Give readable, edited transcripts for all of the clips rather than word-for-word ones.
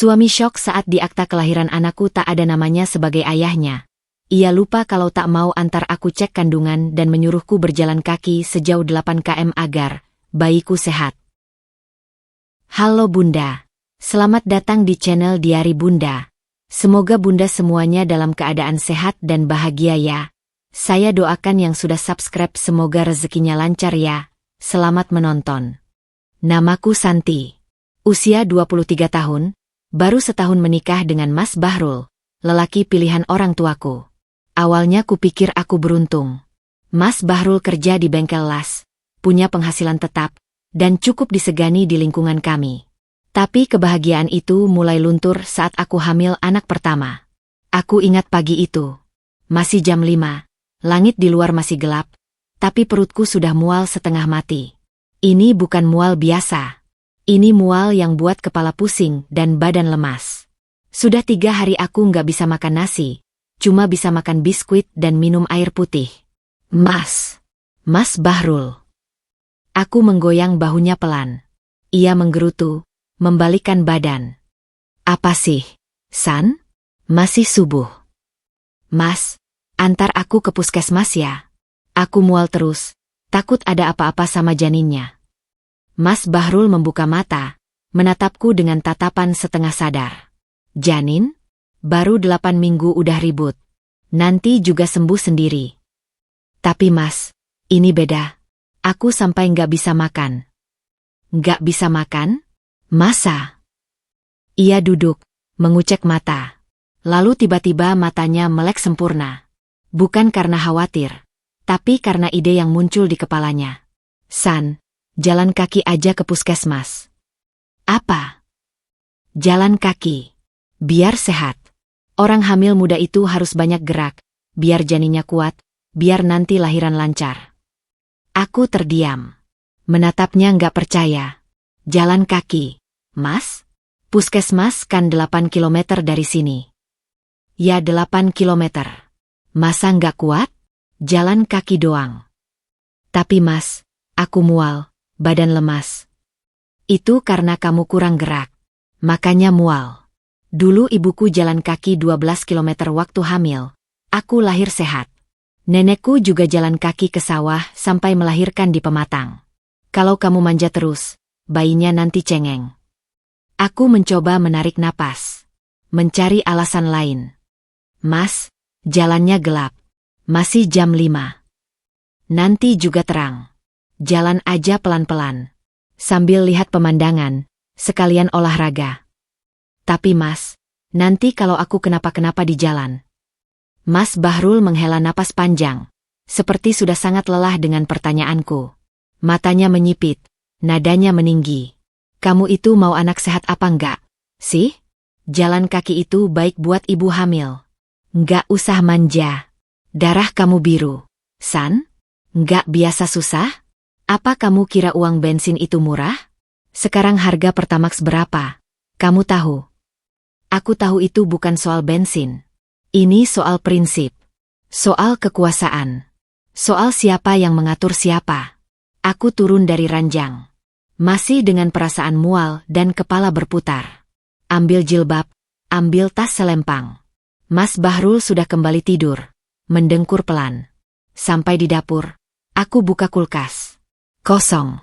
Suami syok saat di akta kelahiran anakku tak ada namanya sebagai ayahnya. Ia lupa kalau tak mau antar aku cek kandungan dan menyuruhku berjalan kaki sejauh 8 km agar bayiku sehat. Halo Bunda. Selamat datang di channel Diari Bunda. Semoga Bunda semuanya dalam keadaan sehat dan bahagia ya. Saya doakan yang sudah subscribe semoga rezekinya lancar ya. Selamat menonton. Namaku Santi. Usia 23 tahun. Baru setahun menikah dengan Mas Bahrul, lelaki pilihan orang tuaku. Awalnya kupikir aku beruntung. Mas Bahrul kerja di bengkel las, punya penghasilan tetap, dan cukup disegani di lingkungan kami. Tapi kebahagiaan itu mulai luntur saat aku hamil anak pertama. Aku ingat pagi itu. Masih jam 5, langit di luar masih gelap, tapi perutku sudah mual setengah mati. Ini bukan mual biasa. Ini mual yang buat kepala pusing dan badan lemas. Sudah 3 hari aku nggak bisa makan nasi, cuma bisa makan biskuit dan minum air putih. Mas Bahrul. Aku menggoyang bahunya pelan. Ia menggerutu, membalikkan badan. Apa sih, San? Masih subuh. Mas, antar aku ke puskesmas ya. Aku mual terus, takut ada apa-apa sama janinnya. Mas Bahrul membuka mata, menatapku dengan tatapan setengah sadar. Janin? Baru 8 minggu udah ribut. Nanti juga sembuh sendiri. Tapi Mas, ini beda. Aku sampai nggak bisa makan. Nggak bisa makan? Masa? Ia duduk, mengucek mata. Lalu tiba-tiba matanya melek sempurna. Bukan karena khawatir, tapi karena ide yang muncul di kepalanya. San, jalan kaki aja ke puskesmas. Apa? Jalan kaki. Biar sehat. Orang hamil muda itu harus banyak gerak, biar janinnya kuat, biar nanti lahiran lancar. Aku terdiam. Menatapnya nggak percaya. Jalan kaki. Mas? Puskesmas kan 8 kilometer dari sini. Ya 8 kilometer. Masa nggak kuat? Jalan kaki doang. Tapi Mas, aku mual, badan lemas. Itu karena kamu kurang gerak. Makanya mual. Dulu ibuku jalan kaki 12 kilometer waktu hamil. Aku lahir sehat. Nenekku juga jalan kaki ke sawah sampai melahirkan di Pematang. Kalau kamu manja terus, bayinya nanti cengeng. Aku mencoba menarik napas. Mencari alasan lain. Mas, jalannya gelap. Masih jam 5. Nanti juga terang. Jalan aja pelan-pelan. Sambil lihat pemandangan, sekalian olahraga. Tapi Mas, nanti kalau aku kenapa-kenapa di jalan. Mas Bahrul menghela napas panjang, seperti sudah sangat lelah dengan pertanyaanku. Matanya menyipit, nadanya meninggi. Kamu itu mau anak sehat apa enggak, sih? Jalan kaki itu baik buat ibu hamil. Enggak usah manja. Darah kamu biru. San? Enggak biasa susah? Apa kamu kira uang bensin itu murah? Sekarang harga Pertamax berapa? Kamu tahu? Aku tahu itu bukan soal bensin. Ini soal prinsip. Soal kekuasaan. Soal siapa yang mengatur siapa. Aku turun dari ranjang. Masih dengan perasaan mual dan kepala berputar. Ambil jilbab, ambil tas selempang. Mas Bahrul sudah kembali tidur, mendengkur pelan. Sampai di dapur, aku buka kulkas. Kosong.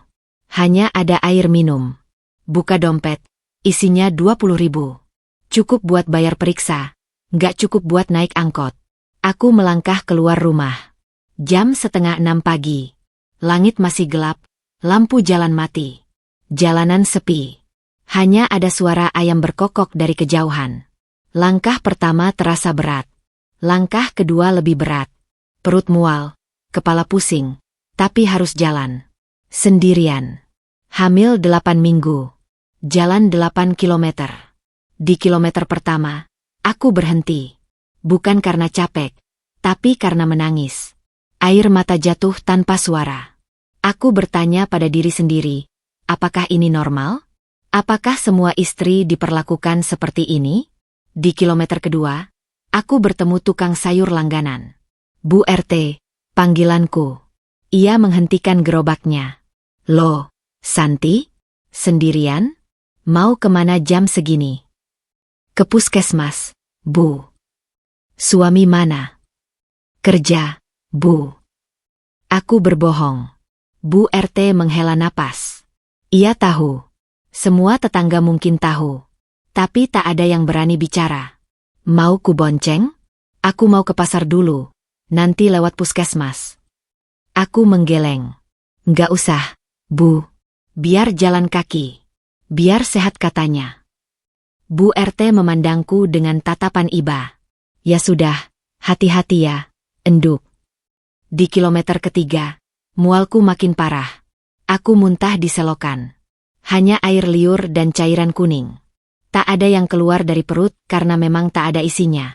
Hanya ada air minum. Buka dompet, isinya 20.000. Cukup buat bayar periksa, nggak cukup buat naik angkot. Aku melangkah keluar rumah. Jam 5:30 pagi. Langit masih gelap, lampu jalan mati. Jalanan sepi. Hanya ada suara ayam berkokok dari kejauhan. Langkah pertama terasa berat. Langkah kedua lebih berat. Perut mual, kepala pusing, tapi harus jalan. Sendirian. Hamil 8 minggu. Jalan 8 kilometer. Di kilometer pertama, aku berhenti. Bukan karena capek, tapi karena menangis. Air mata jatuh tanpa suara. Aku bertanya pada diri sendiri, apakah ini normal? Apakah semua istri diperlakukan seperti ini? Di kilometer kedua, aku bertemu tukang sayur langganan. Bu RT, panggilanku. Ia menghentikan gerobaknya. Loh, Santi? Sendirian? Mau kemana jam segini? Ke puskesmas, Bu. Suami mana? Kerja, Bu. Aku berbohong. Bu RT menghela napas. Ia tahu. Semua tetangga mungkin tahu. Tapi tak ada yang berani bicara. Mau ku bonceng? Aku mau ke pasar dulu. Nanti lewat puskesmas. Aku menggeleng. Nggak usah, Bu. Biar jalan kaki. Biar sehat katanya. Bu RT memandangku dengan tatapan iba. Ya sudah, hati-hati ya, enduk. Di kilometer ketiga, mualku makin parah. Aku muntah di selokan. Hanya air liur dan cairan kuning. Tak ada yang keluar dari perut karena memang tak ada isinya.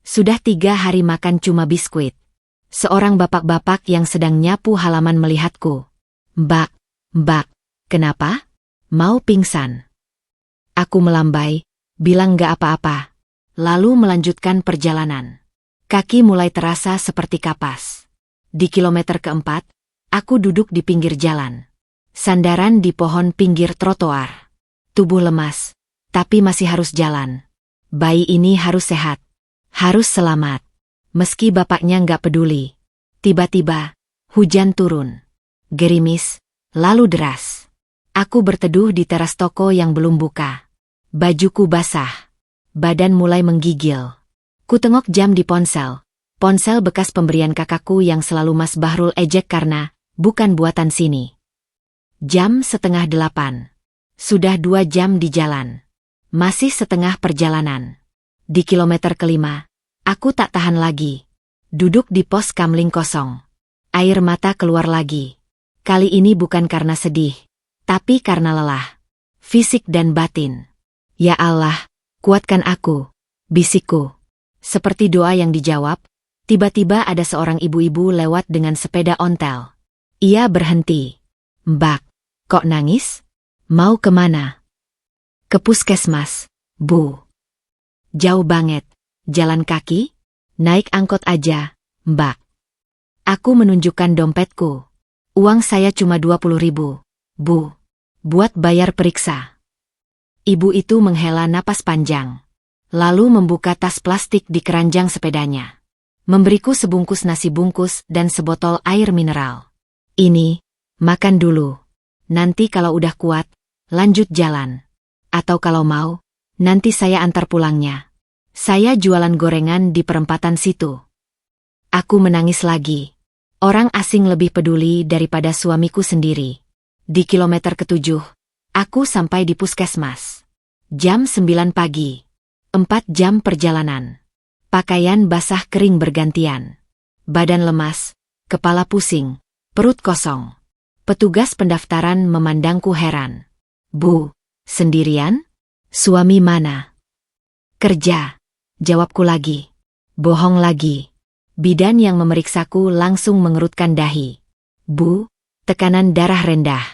Sudah 3 hari makan cuma biskuit. Seorang bapak-bapak yang sedang nyapu halaman melihatku. Mbak, kenapa? Mau pingsan? Aku melambai, bilang gak apa-apa. Lalu melanjutkan perjalanan. Kaki mulai terasa seperti kapas. Di kilometer keempat, aku duduk di pinggir jalan. Sandaran di pohon pinggir trotoar. Tubuh lemas, tapi masih harus jalan. Bayi ini harus sehat. Harus selamat. Meski bapaknya nggak peduli. Tiba-tiba, hujan turun. Gerimis, lalu deras. Aku berteduh di teras toko yang belum buka. Bajuku basah. Badan mulai menggigil. Kutengok jam di ponsel. Ponsel bekas pemberian kakakku yang selalu Mas Bahrul ejek karena bukan buatan sini. Jam 7:30. Sudah 2 jam di jalan. Masih setengah perjalanan. Di kilometer kelima, aku tak tahan lagi. Duduk di pos kamling kosong. Air mata keluar lagi. Kali ini bukan karena sedih, tapi karena lelah. Fisik dan batin. Ya Allah, kuatkan aku, bisikku. Seperti doa yang dijawab, tiba-tiba ada seorang ibu-ibu lewat dengan sepeda ontel. Ia berhenti. Mbak, kok nangis? Mau kemana? Ke puskesmas, Bu. Jauh banget. Jalan kaki? Naik angkot aja, Mbak. Aku menunjukkan dompetku. Uang saya cuma 20.000, Bu. Buat bayar periksa. Ibu itu menghela napas panjang. Lalu membuka tas plastik di keranjang sepedanya. Memberiku sebungkus nasi bungkus dan sebotol air mineral. Ini, makan dulu. Nanti kalau udah kuat, lanjut jalan. Atau kalau mau, nanti saya antar pulangnya. Saya jualan gorengan di perempatan situ. Aku menangis lagi. Orang asing lebih peduli daripada suamiku sendiri. Di kilometer ke-7, aku sampai di puskesmas. Jam 9 pagi. 4 jam perjalanan. Pakaian basah kering bergantian. Badan lemas, kepala pusing, perut kosong. Petugas pendaftaran memandangku heran. Bu, sendirian? Suami mana? Kerja. Jawabku lagi. Bohong lagi. Bidan yang memeriksaku langsung mengerutkan dahi. Bu, tekanan darah rendah.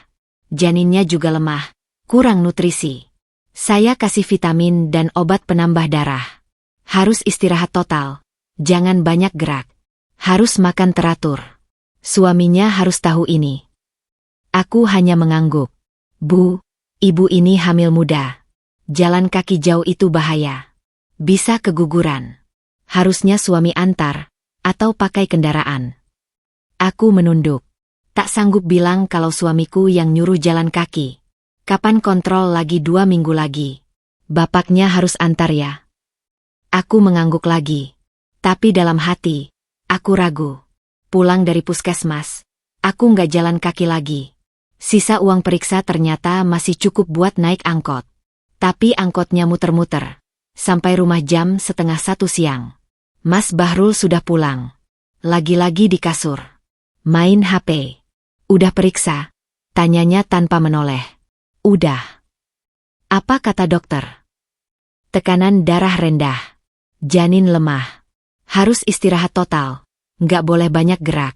Janinnya juga lemah, kurang nutrisi. Saya kasih vitamin dan obat penambah darah. Harus istirahat total. Jangan banyak gerak. Harus makan teratur. Suaminya harus tahu ini. Aku hanya mengangguk. Bu, ibu ini hamil muda. Jalan kaki jauh itu bahaya. Bisa keguguran. Harusnya suami antar, atau pakai kendaraan. Aku menunduk. Tak sanggup bilang kalau suamiku yang nyuruh jalan kaki. Kapan kontrol lagi 2 minggu lagi? Bapaknya harus antar ya. Aku mengangguk lagi. Tapi dalam hati, aku ragu. Pulang dari puskesmas, aku nggak jalan kaki lagi. Sisa uang periksa ternyata masih cukup buat naik angkot. Tapi angkotnya muter-muter. Sampai rumah jam 12:30 siang. Mas Bahrul sudah pulang. Lagi-lagi di kasur. Main HP. Udah periksa? Tanyanya tanpa menoleh. Udah. Apa kata dokter? Tekanan darah rendah. Janin lemah. Harus istirahat total. Nggak boleh banyak gerak.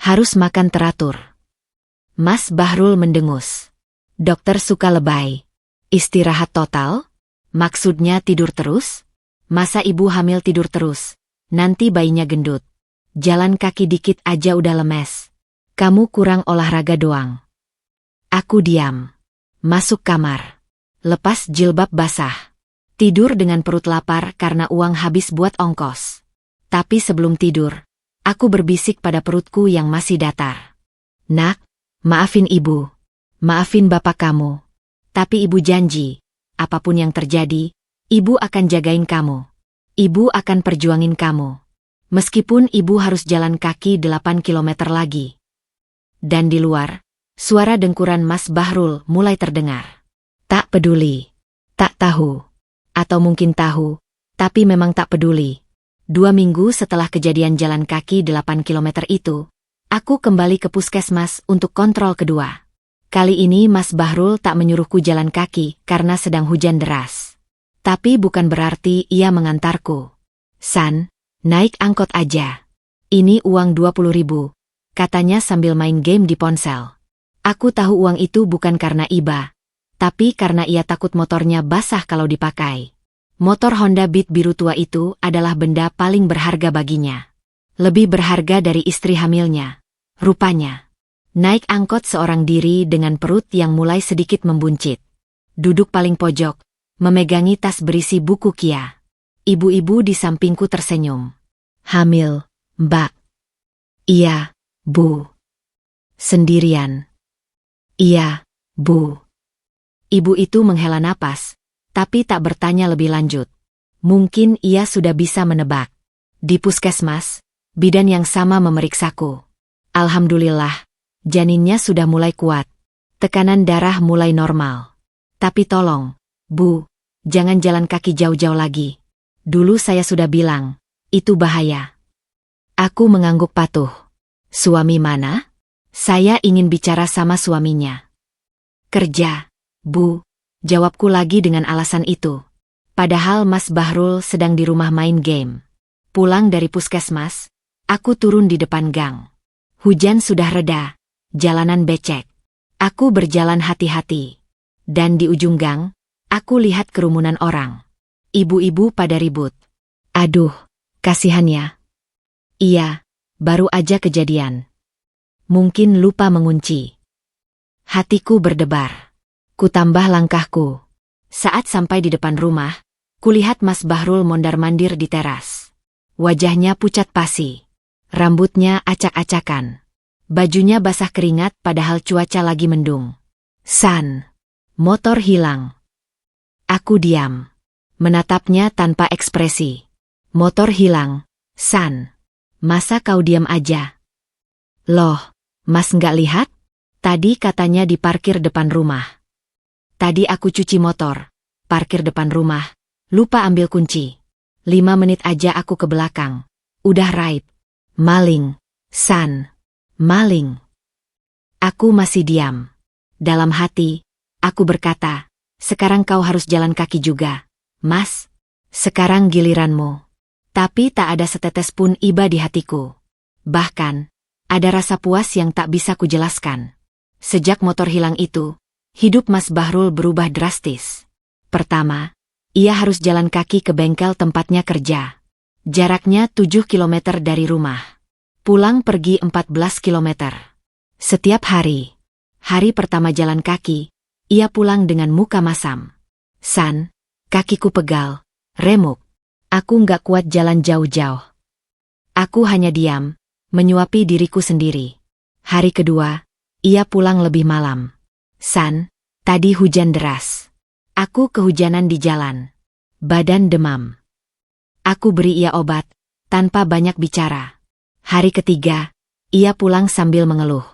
Harus makan teratur. Mas Bahrul mendengus. Dokter suka lebay. Istirahat total? Maksudnya tidur terus? Masa ibu hamil tidur terus? Nanti bayinya gendut. Jalan kaki dikit aja udah lemes. Kamu kurang olahraga doang. Aku diam. Masuk kamar. Lepas jilbab basah. Tidur dengan perut lapar karena uang habis buat ongkos. Tapi sebelum tidur, aku berbisik pada perutku yang masih datar. Nak, maafin ibu. Maafin bapak kamu. Tapi ibu janji, apapun yang terjadi, ibu akan jagain kamu. Ibu akan perjuangin kamu. Meskipun ibu harus jalan kaki 8 kilometer lagi. Dan di luar, suara dengkuran Mas Bahrul mulai terdengar. Tak peduli. Tak tahu. Atau mungkin tahu, tapi memang tak peduli. 2 minggu setelah kejadian jalan kaki 8 kilometer itu, aku kembali ke puskesmas untuk kontrol kedua. Kali ini Mas Bahrul tak menyuruhku jalan kaki karena sedang hujan deras. Tapi bukan berarti ia mengantarku. San, naik angkot aja. Ini uang 20.000, katanya sambil main game di ponsel. Aku tahu uang itu bukan karena iba, tapi karena ia takut motornya basah kalau dipakai. Motor Honda Beat biru tua itu adalah benda paling berharga baginya. Lebih berharga dari istri hamilnya. Rupanya. Naik angkot seorang diri dengan perut yang mulai sedikit membuncit. Duduk paling pojok, memegangi tas berisi buku Kia. Ibu-ibu di sampingku tersenyum. Hamil, Mbak. Iya, Bu. Sendirian. Iya, Bu. Ibu itu menghela napas, tapi tak bertanya lebih lanjut. Mungkin ia sudah bisa menebak. Di puskesmas, bidan yang sama memeriksaku. Alhamdulillah, janinnya sudah mulai kuat. Tekanan darah mulai normal. Tapi tolong, Bu, jangan jalan kaki jauh-jauh lagi. Dulu saya sudah bilang, itu bahaya. Aku mengangguk patuh. Suami mana? Saya ingin bicara sama suaminya. Kerja, Bu, jawabku lagi dengan alasan itu. Padahal Mas Bahrul sedang di rumah main game. Pulang dari puskesmas, aku turun di depan gang. Hujan sudah reda, jalanan becek. Aku berjalan hati-hati. Dan di ujung gang, aku lihat kerumunan orang. Ibu-ibu pada ribut. Aduh, kasihan ya. Iya, baru aja kejadian. Mungkin lupa mengunci. Hatiku berdebar. Kutambah langkahku. Saat sampai di depan rumah, kulihat Mas Bahrul mondar-mandir di teras. Wajahnya pucat pasi. Rambutnya acak-acakan. Bajunya basah keringat padahal cuaca lagi mendung. San. Motor hilang. Aku diam. Menatapnya tanpa ekspresi. Motor hilang. San. Masa kau diam aja? Loh, Mas nggak lihat? Tadi katanya diparkir depan rumah. Tadi aku cuci motor, parkir depan rumah, lupa ambil kunci. 5 menit aja aku ke belakang. Udah raib. Maling. San. Maling. Aku masih diam. Dalam hati, aku berkata, sekarang kau harus jalan kaki juga. Mas, sekarang giliranmu. Tapi tak ada setetes pun iba di hatiku. Bahkan, ada rasa puas yang tak bisa kujelaskan. Sejak motor hilang itu, hidup Mas Bahrul berubah drastis. Pertama, ia harus jalan kaki ke bengkel tempatnya kerja. Jaraknya 7 kilometer dari rumah. Pulang pergi 14 kilometer. Setiap hari. Hari pertama jalan kaki, ia pulang dengan muka masam. San, kakiku pegal, remuk. Aku nggak kuat jalan jauh-jauh. Aku hanya diam, menyuapi diriku sendiri. Hari kedua, ia pulang lebih malam. San, tadi hujan deras. Aku kehujanan di jalan. Badan demam. Aku beri ia obat, tanpa banyak bicara. Hari ketiga, ia pulang sambil mengeluh.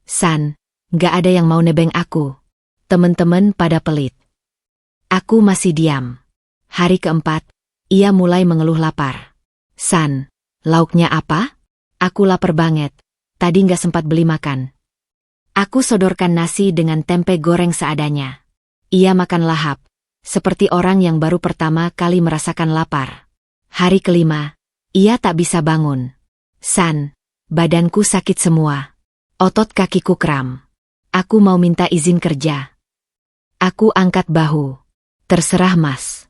San, nggak ada yang mau nebeng aku. Temen-temen pada pelit. Aku masih diam. Hari keempat, ia mulai mengeluh lapar. San, lauknya apa? Aku lapar banget. Tadi nggak sempat beli makan. Aku sodorkan nasi dengan tempe goreng seadanya. Ia makan lahap, seperti orang yang baru pertama kali merasakan lapar. Hari kelima, ia tak bisa bangun. San, badanku sakit semua. Otot kakiku kram. Aku mau minta izin kerja. Aku angkat bahu. Terserah Mas.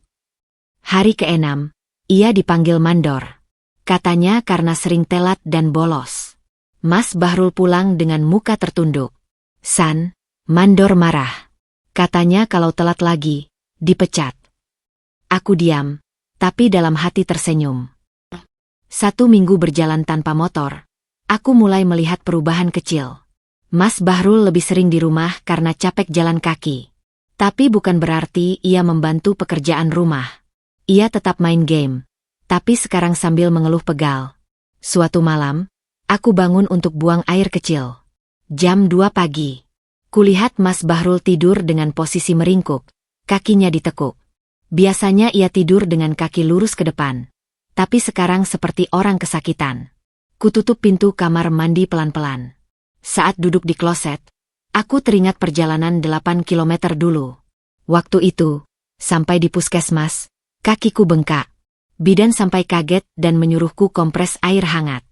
Hari keenam, ia dipanggil mandor. Katanya karena sering telat dan bolos. Mas Bahrul pulang dengan muka tertunduk. San, mandor marah. Katanya kalau telat lagi, dipecat. Aku diam, tapi dalam hati tersenyum. 1 minggu berjalan tanpa motor, aku mulai melihat perubahan kecil. Mas Bahrul lebih sering di rumah karena capek jalan kaki. Tapi bukan berarti ia membantu pekerjaan rumah. Ia tetap main game, tapi sekarang sambil mengeluh pegal. Suatu malam, aku bangun untuk buang air kecil. Jam 2 pagi. Kulihat Mas Bahrul tidur dengan posisi meringkuk, kakinya ditekuk. Biasanya ia tidur dengan kaki lurus ke depan. Tapi sekarang seperti orang kesakitan. Kututup pintu kamar mandi pelan-pelan. Saat duduk di kloset, aku teringat perjalanan 8 kilometer dulu. Waktu itu, sampai di puskesmas, kakiku bengkak. Bidan sampai kaget dan menyuruhku kompres air hangat.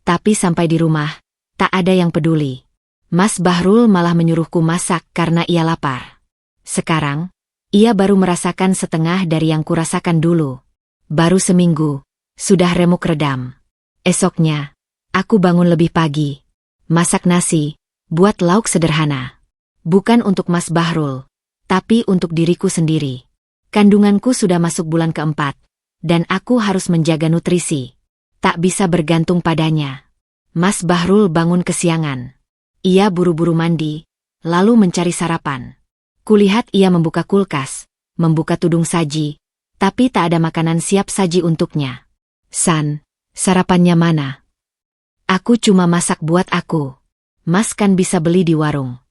Tapi sampai di rumah, tak ada yang peduli. Mas Bahrul malah menyuruhku masak karena ia lapar. Sekarang, ia baru merasakan setengah dari yang kurasakan dulu. Baru seminggu, sudah remuk redam. Esoknya, aku bangun lebih pagi. Masak nasi, buat lauk sederhana. Bukan untuk Mas Bahrul, tapi untuk diriku sendiri. Kandunganku sudah masuk bulan keempat, dan aku harus menjaga nutrisi. Tak bisa bergantung padanya. Mas Bahrul bangun kesiangan. Ia buru-buru mandi, lalu mencari sarapan. Kulihat ia membuka kulkas, membuka tudung saji, tapi tak ada makanan siap saji untuknya. "San, sarapannya mana?" "Aku cuma masak buat aku. Mas kan bisa beli di warung."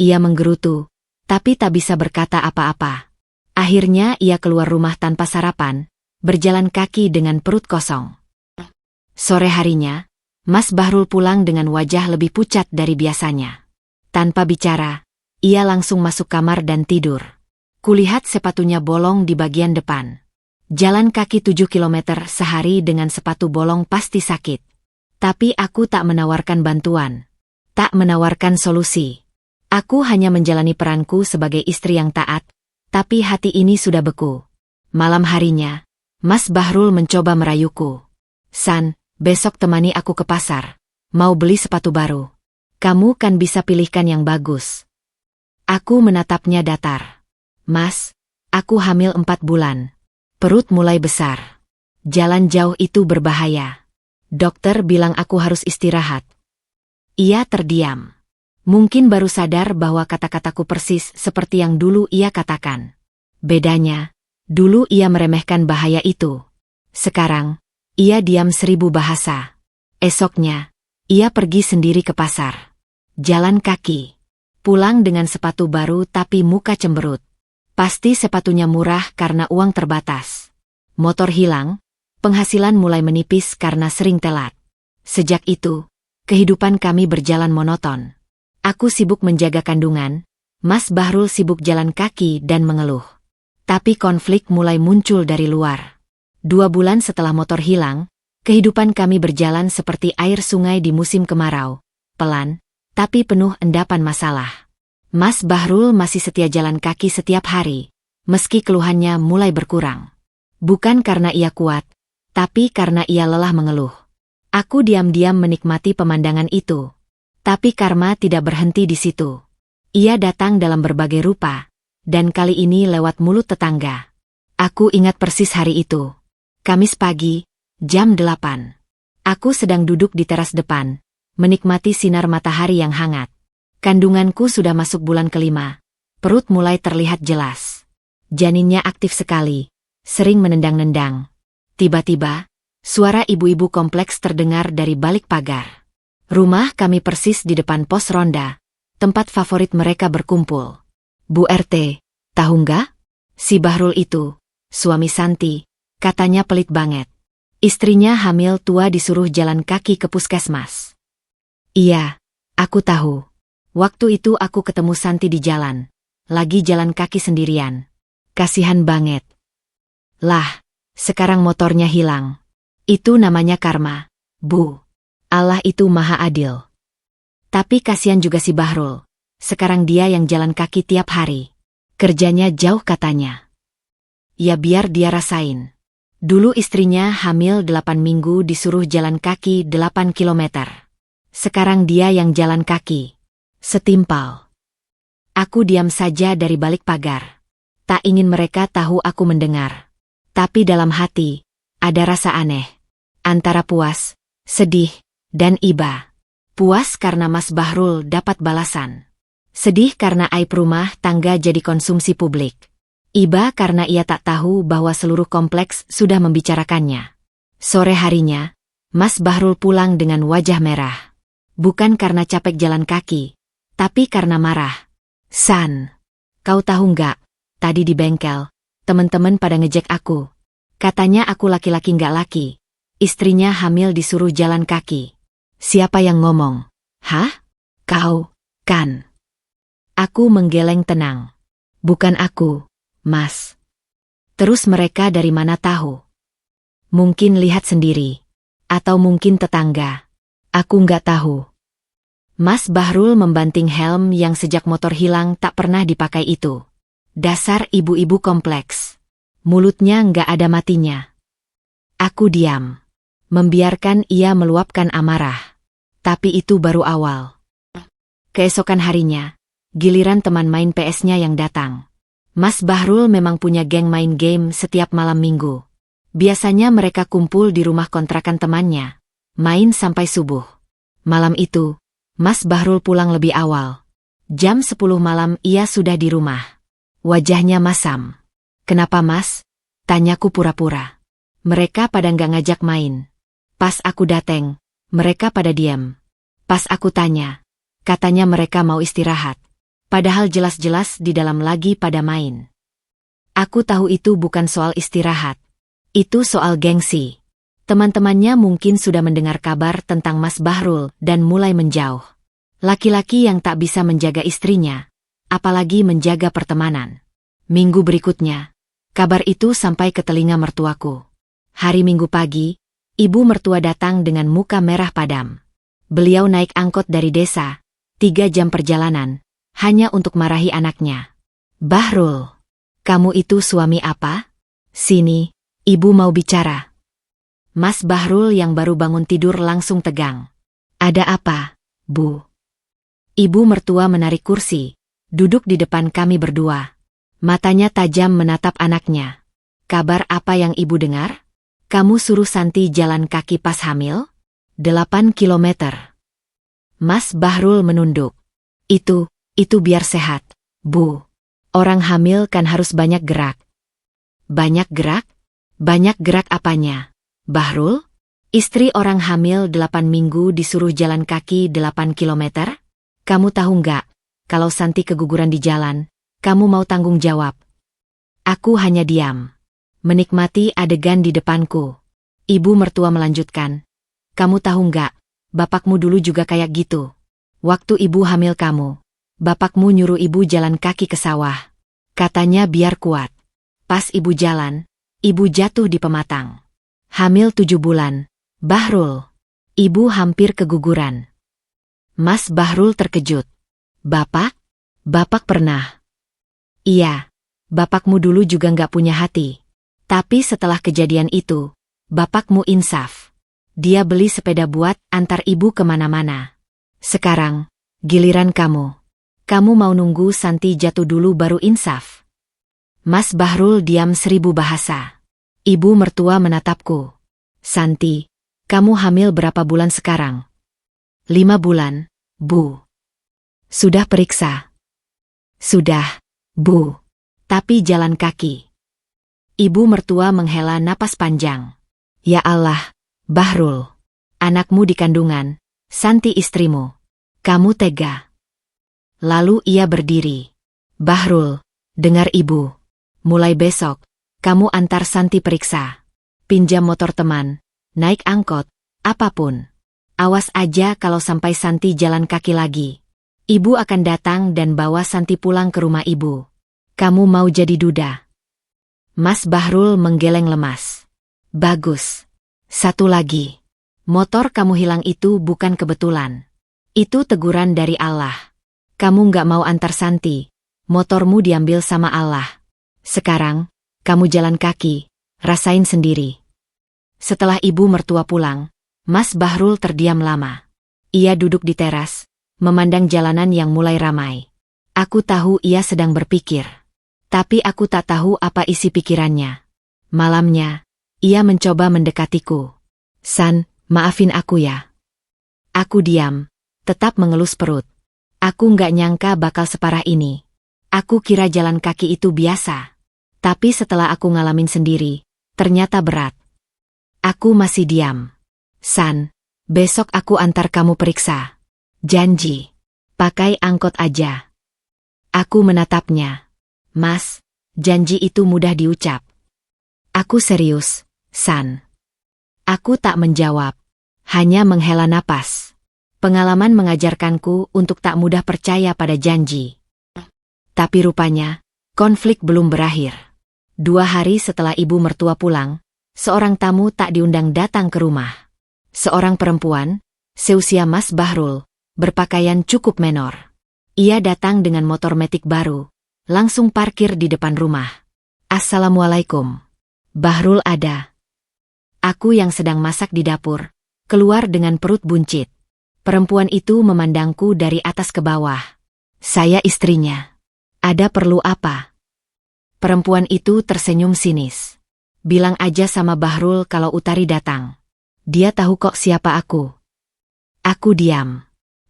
Ia menggerutu, tapi tak bisa berkata apa-apa. Akhirnya ia keluar rumah tanpa sarapan, berjalan kaki dengan perut kosong. Sore harinya, Mas Bahrul pulang dengan wajah lebih pucat dari biasanya. Tanpa bicara, ia langsung masuk kamar dan tidur. Kulihat sepatunya bolong di bagian depan. Jalan kaki 7 kilometer sehari dengan sepatu bolong pasti sakit. Tapi aku tak menawarkan bantuan. Tak menawarkan solusi. Aku hanya menjalani peranku sebagai istri yang taat, tapi hati ini sudah beku. Malam harinya, Mas Bahrul mencoba merayuku. "San, besok temani aku ke pasar. Mau beli sepatu baru. Kamu kan bisa pilihkan yang bagus." Aku menatapnya datar. "Mas, aku hamil 4 bulan. Perut mulai besar. Jalan jauh itu berbahaya. Dokter bilang aku harus istirahat." Ia terdiam. Mungkin baru sadar bahwa kata-kataku persis seperti yang dulu ia katakan. Bedanya, dulu ia meremehkan bahaya itu. Sekarang, ia diam 1000 bahasa. Esoknya, ia pergi sendiri ke pasar. Jalan kaki. Pulang dengan sepatu baru tapi muka cemberut. Pasti sepatunya murah karena uang terbatas. Motor hilang, penghasilan mulai menipis karena sering telat. Sejak itu, kehidupan kami berjalan monoton. Aku sibuk menjaga kandungan, Mas Bahrul sibuk jalan kaki dan mengeluh. Tapi konflik mulai muncul dari luar. 2 bulan setelah motor hilang, kehidupan kami berjalan seperti air sungai di musim kemarau. Pelan, tapi penuh endapan masalah. Mas Bahrul masih setia jalan kaki setiap hari, meski keluhannya mulai berkurang. Bukan karena ia kuat, tapi karena ia lelah mengeluh. Aku diam-diam menikmati pemandangan itu. Tapi karma tidak berhenti di situ. Ia datang dalam berbagai rupa, dan kali ini lewat mulut tetangga. Aku ingat persis hari itu. Kamis pagi, jam 8. Aku sedang duduk di teras depan, menikmati sinar matahari yang hangat. Kandunganku sudah masuk bulan kelima. Perut mulai terlihat jelas. Janinnya aktif sekali, sering menendang-nendang. Tiba-tiba, suara ibu-ibu kompleks terdengar dari balik pagar. Rumah kami persis di depan pos ronda, tempat favorit mereka berkumpul. "Bu RT, tahu nggak? Si Bahrul itu, suami Santi, katanya pelit banget. Istrinya hamil tua disuruh jalan kaki ke puskesmas." "Iya, aku tahu. Waktu itu aku ketemu Santi di jalan, lagi jalan kaki sendirian. Kasihan banget. Lah, sekarang motornya hilang. Itu namanya karma, Bu. Allah itu maha adil. Tapi kasihan juga si Bahrul. Sekarang dia yang jalan kaki tiap hari. Kerjanya jauh katanya. Ya biar dia rasain. Dulu istrinya hamil 8 minggu disuruh jalan kaki 8 kilometer. Sekarang dia yang jalan kaki. Setimpal." Aku diam saja dari balik pagar. Tak ingin mereka tahu aku mendengar. Tapi dalam hati, ada rasa aneh. Antara puas, sedih, dan iba. Puas karena Mas Bahrul dapat balasan. Sedih karena aib rumah tangga jadi konsumsi publik. Iba karena ia tak tahu bahwa seluruh kompleks sudah membicarakannya. Sore harinya, Mas Bahrul pulang dengan wajah merah. Bukan karena capek jalan kaki, tapi karena marah. San, kau tahu nggak? Tadi di bengkel, teman-teman pada ngejek aku. Katanya aku laki-laki nggak laki. Istrinya hamil disuruh jalan kaki. Siapa yang ngomong? Hah? Kau, kan? Aku menggeleng tenang. Bukan aku, Mas. Terus mereka dari mana tahu? Mungkin lihat sendiri. Atau mungkin tetangga. Aku nggak tahu. Mas Bahrul membanting helm yang sejak motor hilang tak pernah dipakai itu. Dasar ibu-ibu kompleks. Mulutnya nggak ada matinya. Aku diam. Membiarkan ia meluapkan amarah. Tapi itu baru awal. Keesokan harinya, giliran teman main PS-nya yang datang. Mas Bahrul memang punya geng main game setiap malam minggu. Biasanya mereka kumpul di rumah kontrakan temannya. Main sampai subuh. Malam itu, Mas Bahrul pulang lebih awal. Jam 10 malam ia sudah di rumah. Wajahnya masam. Kenapa Mas? Tanyaku pura-pura. Mereka pada nggak ngajak main. Pas aku dateng, mereka pada diam. Pas aku tanya, katanya mereka mau istirahat. Padahal jelas-jelas di dalam lagi pada main. Aku tahu itu bukan soal istirahat. Itu soal gengsi. Teman-temannya mungkin sudah mendengar kabar tentang Mas Bahrul dan mulai menjauh. Laki-laki yang tak bisa menjaga istrinya, apalagi menjaga pertemanan. Minggu berikutnya, kabar itu sampai ke telinga mertuaku. Hari Minggu pagi, ibu mertua datang dengan muka merah padam. Beliau naik angkot dari desa, 3 jam perjalanan, hanya untuk marahi anaknya. Bahrul, kamu itu suami apa? Sini, ibu mau bicara. Mas Bahrul yang baru bangun tidur langsung tegang. Ada apa, Bu? Ibu mertua menarik kursi, duduk di depan kami berdua. Matanya tajam menatap anaknya. Kabar apa yang ibu dengar? Kamu suruh Santi jalan kaki pas hamil? 8 kilometer. Mas Bahrul menunduk. Itu biar sehat, Bu. Orang hamil kan harus banyak gerak. Banyak gerak? Banyak gerak apanya? Bahrul? Istri orang hamil 8 minggu disuruh jalan kaki 8 kilometer? Kamu tahu nggak, kalau Santi keguguran di jalan, kamu mau tanggung jawab? Aku hanya diam. Menikmati adegan di depanku. Ibu mertua melanjutkan. Kamu tahu nggak, bapakmu dulu juga kayak gitu. Waktu ibu hamil kamu, bapakmu nyuruh ibu jalan kaki ke sawah. Katanya biar kuat. Pas ibu jalan, ibu jatuh di pematang. Hamil 7 bulan. Bahrul. Ibu hampir keguguran. Mas Bahrul terkejut. Bapak? Bapak pernah? Iya. Bapakmu dulu juga nggak punya hati. Tapi setelah kejadian itu, bapakmu insaf. Dia beli sepeda buat antar ibu kemana-mana. Sekarang, giliran kamu. Kamu mau nunggu Santi jatuh dulu baru insaf? Mas Bahrul diam 1000 bahasa. Ibu mertua menatapku. Santi, kamu hamil berapa bulan sekarang? 5 bulan, Bu. Sudah periksa? Sudah, Bu. Tapi jalan kaki. Ibu mertua menghela napas panjang. Ya Allah, Bahrul. Anakmu di kandungan, Santi istrimu. Kamu tega. Lalu ia berdiri. Bahrul, dengar ibu. Mulai besok, kamu antar Santi periksa. Pinjam motor teman, naik angkot, apapun. Awas aja kalau sampai Santi jalan kaki lagi. Ibu akan datang dan bawa Santi pulang ke rumah ibu. Kamu mau jadi duda? Mas Bahrul menggeleng lemas. Bagus. Satu lagi. Motor kamu hilang itu bukan kebetulan. Itu teguran dari Allah. Kamu nggak mau antar Santi. Motormu diambil sama Allah. Sekarang, kamu jalan kaki. Rasain sendiri. Setelah ibu mertua pulang, Mas Bahrul terdiam lama. Ia duduk di teras, memandang jalanan yang mulai ramai. Aku tahu ia sedang berpikir. Tapi aku tak tahu apa isi pikirannya. Malamnya, ia mencoba mendekatiku. San, maafin aku ya. Aku diam, tetap mengelus perut. Aku nggak nyangka bakal separah ini. Aku kira jalan kaki itu biasa. Tapi setelah aku ngalamin sendiri, ternyata berat. Aku masih diam. San, besok aku antar kamu periksa. Janji. Pakai angkot aja. Aku menatapnya. Mas, janji itu mudah diucap. Aku serius, San. Aku tak menjawab. Hanya menghela napas. Pengalaman mengajarkanku untuk tak mudah percaya pada janji. Tapi rupanya, konflik belum berakhir. 2 hari setelah ibu mertua pulang, seorang tamu tak diundang datang ke rumah. Seorang perempuan, seusia Mas Bahrul, berpakaian cukup menor. Ia datang dengan motor metik baru, langsung parkir di depan rumah. Assalamualaikum. Bahrul ada. Aku yang sedang masak di dapur, keluar dengan perut buncit. Perempuan itu memandangku dari atas ke bawah. Saya istrinya. Ada perlu apa? Perempuan itu tersenyum sinis. Bilang aja sama Bahrul kalau Utari datang. Dia tahu kok siapa aku. Aku diam.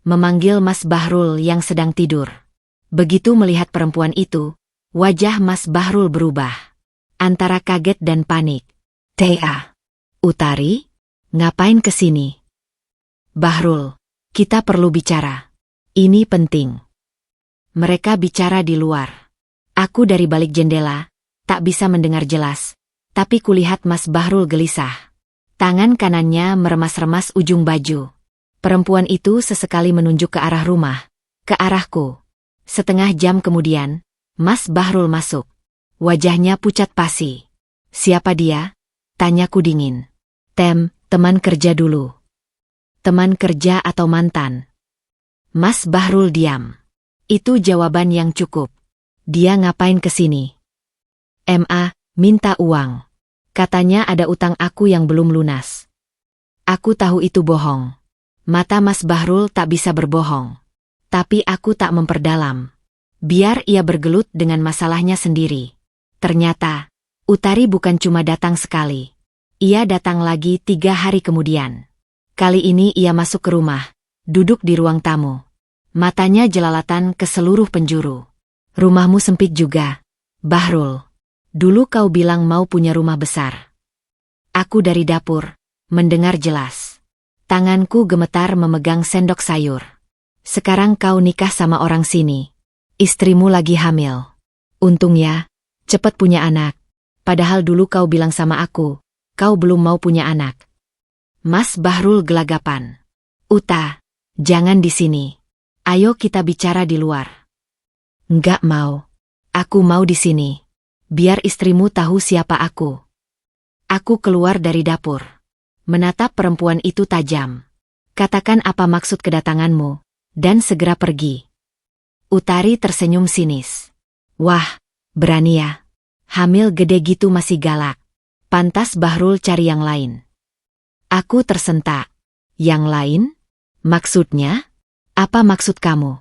Memanggil Mas Bahrul yang sedang tidur. Begitu melihat perempuan itu, wajah Mas Bahrul berubah. Antara kaget dan panik. Tea. Utari? Ngapain kesini? Bahrul, kita perlu bicara. Ini penting. Mereka bicara di luar. Aku dari balik jendela, tak bisa mendengar jelas, tapi kulihat Mas Bahrul gelisah. Tangan kanannya meremas-remas ujung baju. Perempuan itu sesekali menunjuk ke arah rumah, ke arahku. Setengah jam kemudian, Mas Bahrul masuk. Wajahnya pucat pasi. Siapa dia? Tanyaku dingin. Teman kerja dulu. Teman kerja atau mantan? Mas Bahrul diam. Itu jawaban yang cukup. Dia ngapain kesini? Minta uang. Katanya ada utang aku yang belum lunas. Aku tahu itu bohong. Mata Mas Bahrul tak bisa berbohong. Tapi aku tak memperdalam. Biar ia bergelut dengan masalahnya sendiri. Ternyata, Utari bukan cuma datang sekali. Ia datang lagi 3 hari kemudian. Kali ini ia masuk ke rumah, duduk di ruang tamu. Matanya jelalatan ke seluruh penjuru. Rumahmu sempit juga, Bahrul. Dulu kau bilang mau punya rumah besar. Aku dari dapur, mendengar jelas. Tanganku gemetar memegang sendok sayur. Sekarang kau nikah sama orang sini. Istrimu lagi hamil. Untung ya, cepet punya anak. Padahal dulu kau bilang sama aku, kau belum mau punya anak. Mas Bahrul gelagapan. Uta, jangan di sini. Ayo kita bicara di luar. Enggak mau. Aku mau di sini. Biar istrimu tahu siapa aku. Aku keluar dari dapur. Menatap perempuan itu tajam. Katakan apa maksud kedatanganmu, dan segera pergi. Utari tersenyum sinis. Wah, berani ya. Hamil gede gitu masih galak. Pantas Bahrul cari yang lain. Aku tersentak. Yang lain? Maksudnya? Apa maksud kamu?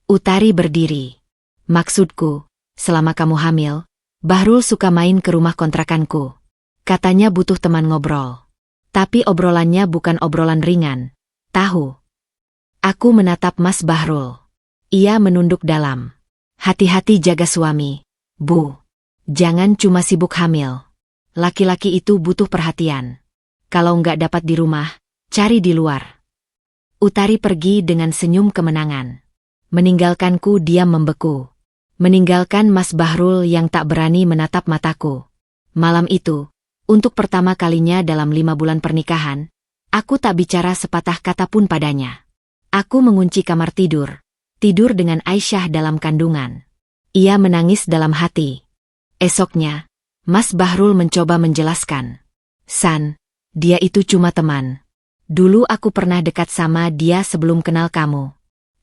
Utari berdiri. Maksudku, selama kamu hamil, Bahrul suka main ke rumah kontrakanku. Katanya butuh teman ngobrol. Tapi obrolannya bukan obrolan ringan. Tahu? Aku menatap Mas Bahrul. Ia menunduk dalam. Hati-hati jaga suami, Bu. Jangan cuma sibuk hamil. Laki-laki itu butuh perhatian. Kalau nggak dapat di rumah, cari di luar. Utari pergi dengan senyum kemenangan. Meninggalkanku diam membeku. Meninggalkan Mas Bahrul yang tak berani menatap mataku. Malam itu, untuk pertama kalinya dalam 5 bulan pernikahan, aku tak bicara sepatah kata pun padanya. Aku mengunci kamar tidur. Tidur dengan Aisyah dalam kandungan. Ia menangis dalam hati. Esoknya, Mas Bahrul mencoba menjelaskan. San, dia itu cuma teman. Dulu aku pernah dekat sama dia sebelum kenal kamu.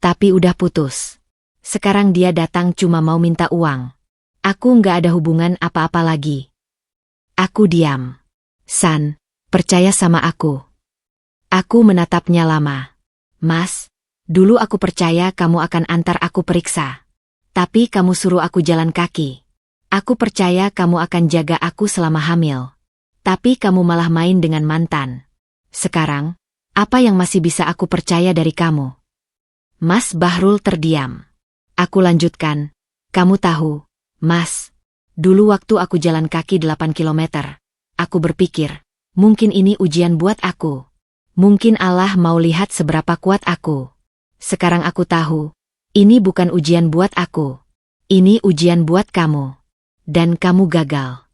Tapi udah putus. Sekarang dia datang cuma mau minta uang. Aku nggak ada hubungan apa-apa lagi. Aku diam. San, percaya sama aku. Aku menatapnya lama. Mas, dulu aku percaya kamu akan antar aku periksa. Tapi kamu suruh aku jalan kaki. Aku percaya kamu akan jaga aku selama hamil. Tapi kamu malah main dengan mantan. Sekarang, apa yang masih bisa aku percaya dari kamu? Mas Bahrul terdiam. Aku lanjutkan. Kamu tahu, Mas, dulu waktu aku jalan kaki 8 kilometer, aku berpikir, mungkin ini ujian buat aku. Mungkin Allah mau lihat seberapa kuat aku. Sekarang aku tahu, ini bukan ujian buat aku. Ini ujian buat kamu. Dan kamu gagal.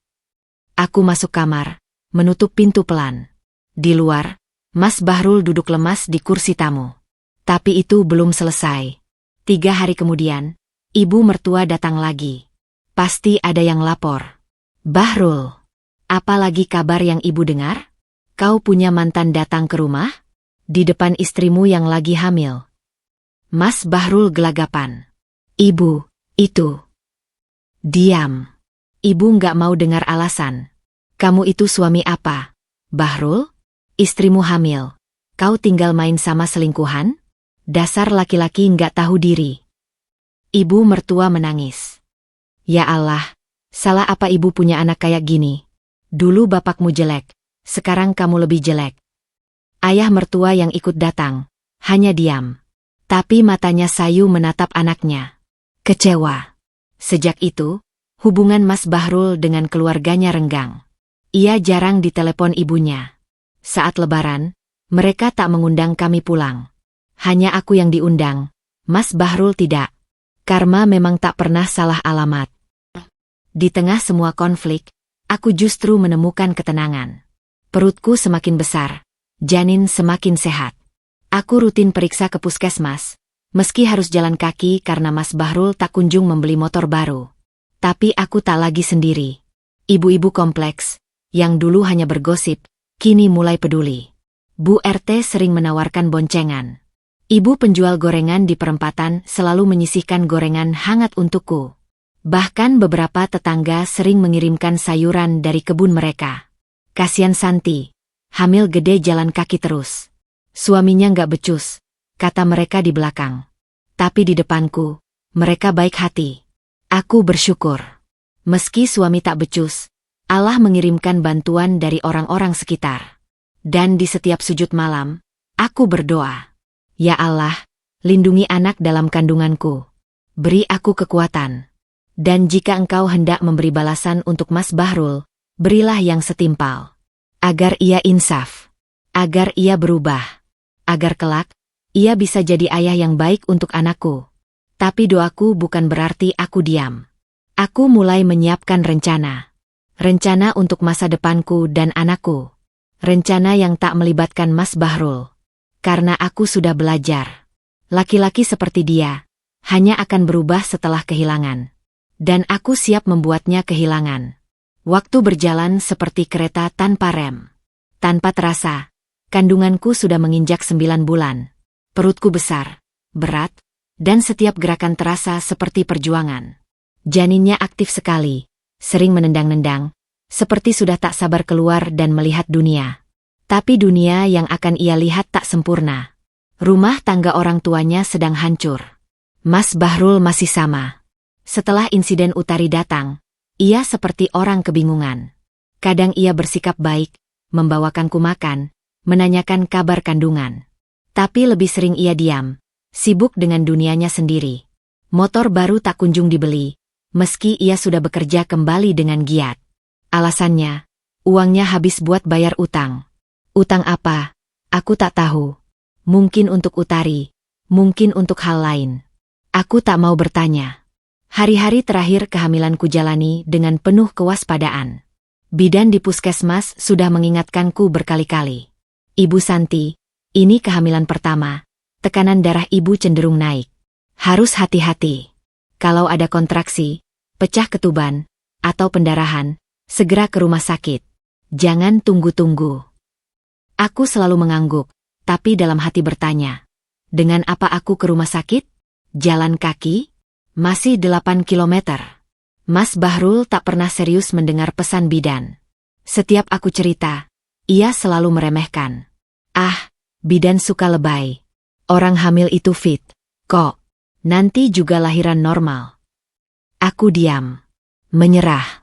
Aku masuk kamar, menutup pintu pelan. Di luar, Mas Bahrul duduk lemas di kursi tamu. Tapi itu belum selesai. 3 hari kemudian, ibu mertua datang lagi. Pasti ada yang lapor. Bahrul, apa lagi kabar yang ibu dengar? Kau punya mantan datang ke rumah? Di depan istrimu yang lagi hamil. Mas Bahrul gelagapan. Ibu, itu. Diam. Ibu nggak mau dengar alasan. Kamu itu suami apa? Bahrul? Istrimu hamil. Kau tinggal main sama selingkuhan? Dasar laki-laki nggak tahu diri. Ibu mertua menangis. Ya Allah, salah apa ibu punya anak kayak gini? Dulu bapakmu jelek, sekarang kamu lebih jelek. Ayah mertua yang ikut datang, hanya diam. Tapi matanya sayu menatap anaknya. Kecewa. Sejak itu, hubungan Mas Bahrul dengan keluarganya renggang. Ia jarang ditelepon ibunya. Saat lebaran, mereka tak mengundang kami pulang. Hanya aku yang diundang, Mas Bahrul tidak. Karma memang tak pernah salah alamat. Di tengah semua konflik, aku justru menemukan ketenangan. Perutku semakin besar, janin semakin sehat. Aku rutin periksa ke puskesmas, meski harus jalan kaki karena Mas Bahrul tak kunjung membeli motor baru. Tapi aku tak lagi sendiri. Ibu-ibu kompleks, yang dulu hanya bergosip, kini mulai peduli. Bu RT sering menawarkan boncengan. Ibu penjual gorengan di perempatan selalu menyisihkan gorengan hangat untukku. Bahkan beberapa tetangga sering mengirimkan sayuran dari kebun mereka. Kasian Santi, hamil gede jalan kaki terus. Suaminya nggak becus, kata mereka di belakang. Tapi di depanku, mereka baik hati. Aku bersyukur. Meski suami tak becus, Allah mengirimkan bantuan dari orang-orang sekitar. Dan di setiap sujud malam, aku berdoa. Ya Allah, lindungi anak dalam kandunganku. Beri aku kekuatan. Dan jika Engkau hendak memberi balasan untuk Mas Bahrul, berilah yang setimpal. Agar ia insaf. Agar ia berubah. Agar kelak, ia bisa jadi ayah yang baik untuk anakku. Tapi doaku bukan berarti aku diam. Aku mulai menyiapkan rencana. Rencana untuk masa depanku dan anakku. Rencana yang tak melibatkan Mas Bahrul. Karena aku sudah belajar. Laki-laki seperti dia, hanya akan berubah setelah kehilangan. Dan aku siap membuatnya kehilangan. Waktu berjalan seperti kereta tanpa rem. Tanpa terasa, kandunganku sudah menginjak 9 bulan. Perutku besar, berat, dan setiap gerakan terasa seperti perjuangan. Janinnya aktif sekali, sering menendang-nendang, seperti sudah tak sabar keluar dan melihat dunia. Tapi dunia yang akan ia lihat tak sempurna. Rumah tangga orang tuanya sedang hancur. Mas Bahrul masih sama. Setelah insiden Utari datang, ia seperti orang kebingungan. Kadang ia bersikap baik, membawakanku makan, menanyakan kabar kandungan. Tapi lebih sering ia diam, sibuk dengan dunianya sendiri. Motor baru tak kunjung dibeli, meski ia sudah bekerja kembali dengan giat. Alasannya, uangnya habis buat bayar utang. Utang apa? Aku tak tahu. Mungkin untuk Utari, mungkin untuk hal lain. Aku tak mau bertanya. Hari-hari terakhir kehamilanku jalani dengan penuh kewaspadaan. Bidan di puskesmas sudah mengingatkanku berkali-kali. Ibu Santi, ini kehamilan pertama. Tekanan darah ibu cenderung naik. Harus hati-hati. Kalau ada kontraksi, pecah ketuban, atau pendarahan, segera ke rumah sakit. Jangan tunggu-tunggu. Aku selalu mengangguk, tapi dalam hati bertanya. Dengan apa aku ke rumah sakit? Jalan kaki? Masih 8 kilometer. Mas Bahrul tak pernah serius mendengar pesan bidan. Setiap aku cerita, ia selalu meremehkan. Ah, bidan suka lebay. Orang hamil itu fit. Kok? Nanti juga lahiran normal. Aku diam. Menyerah.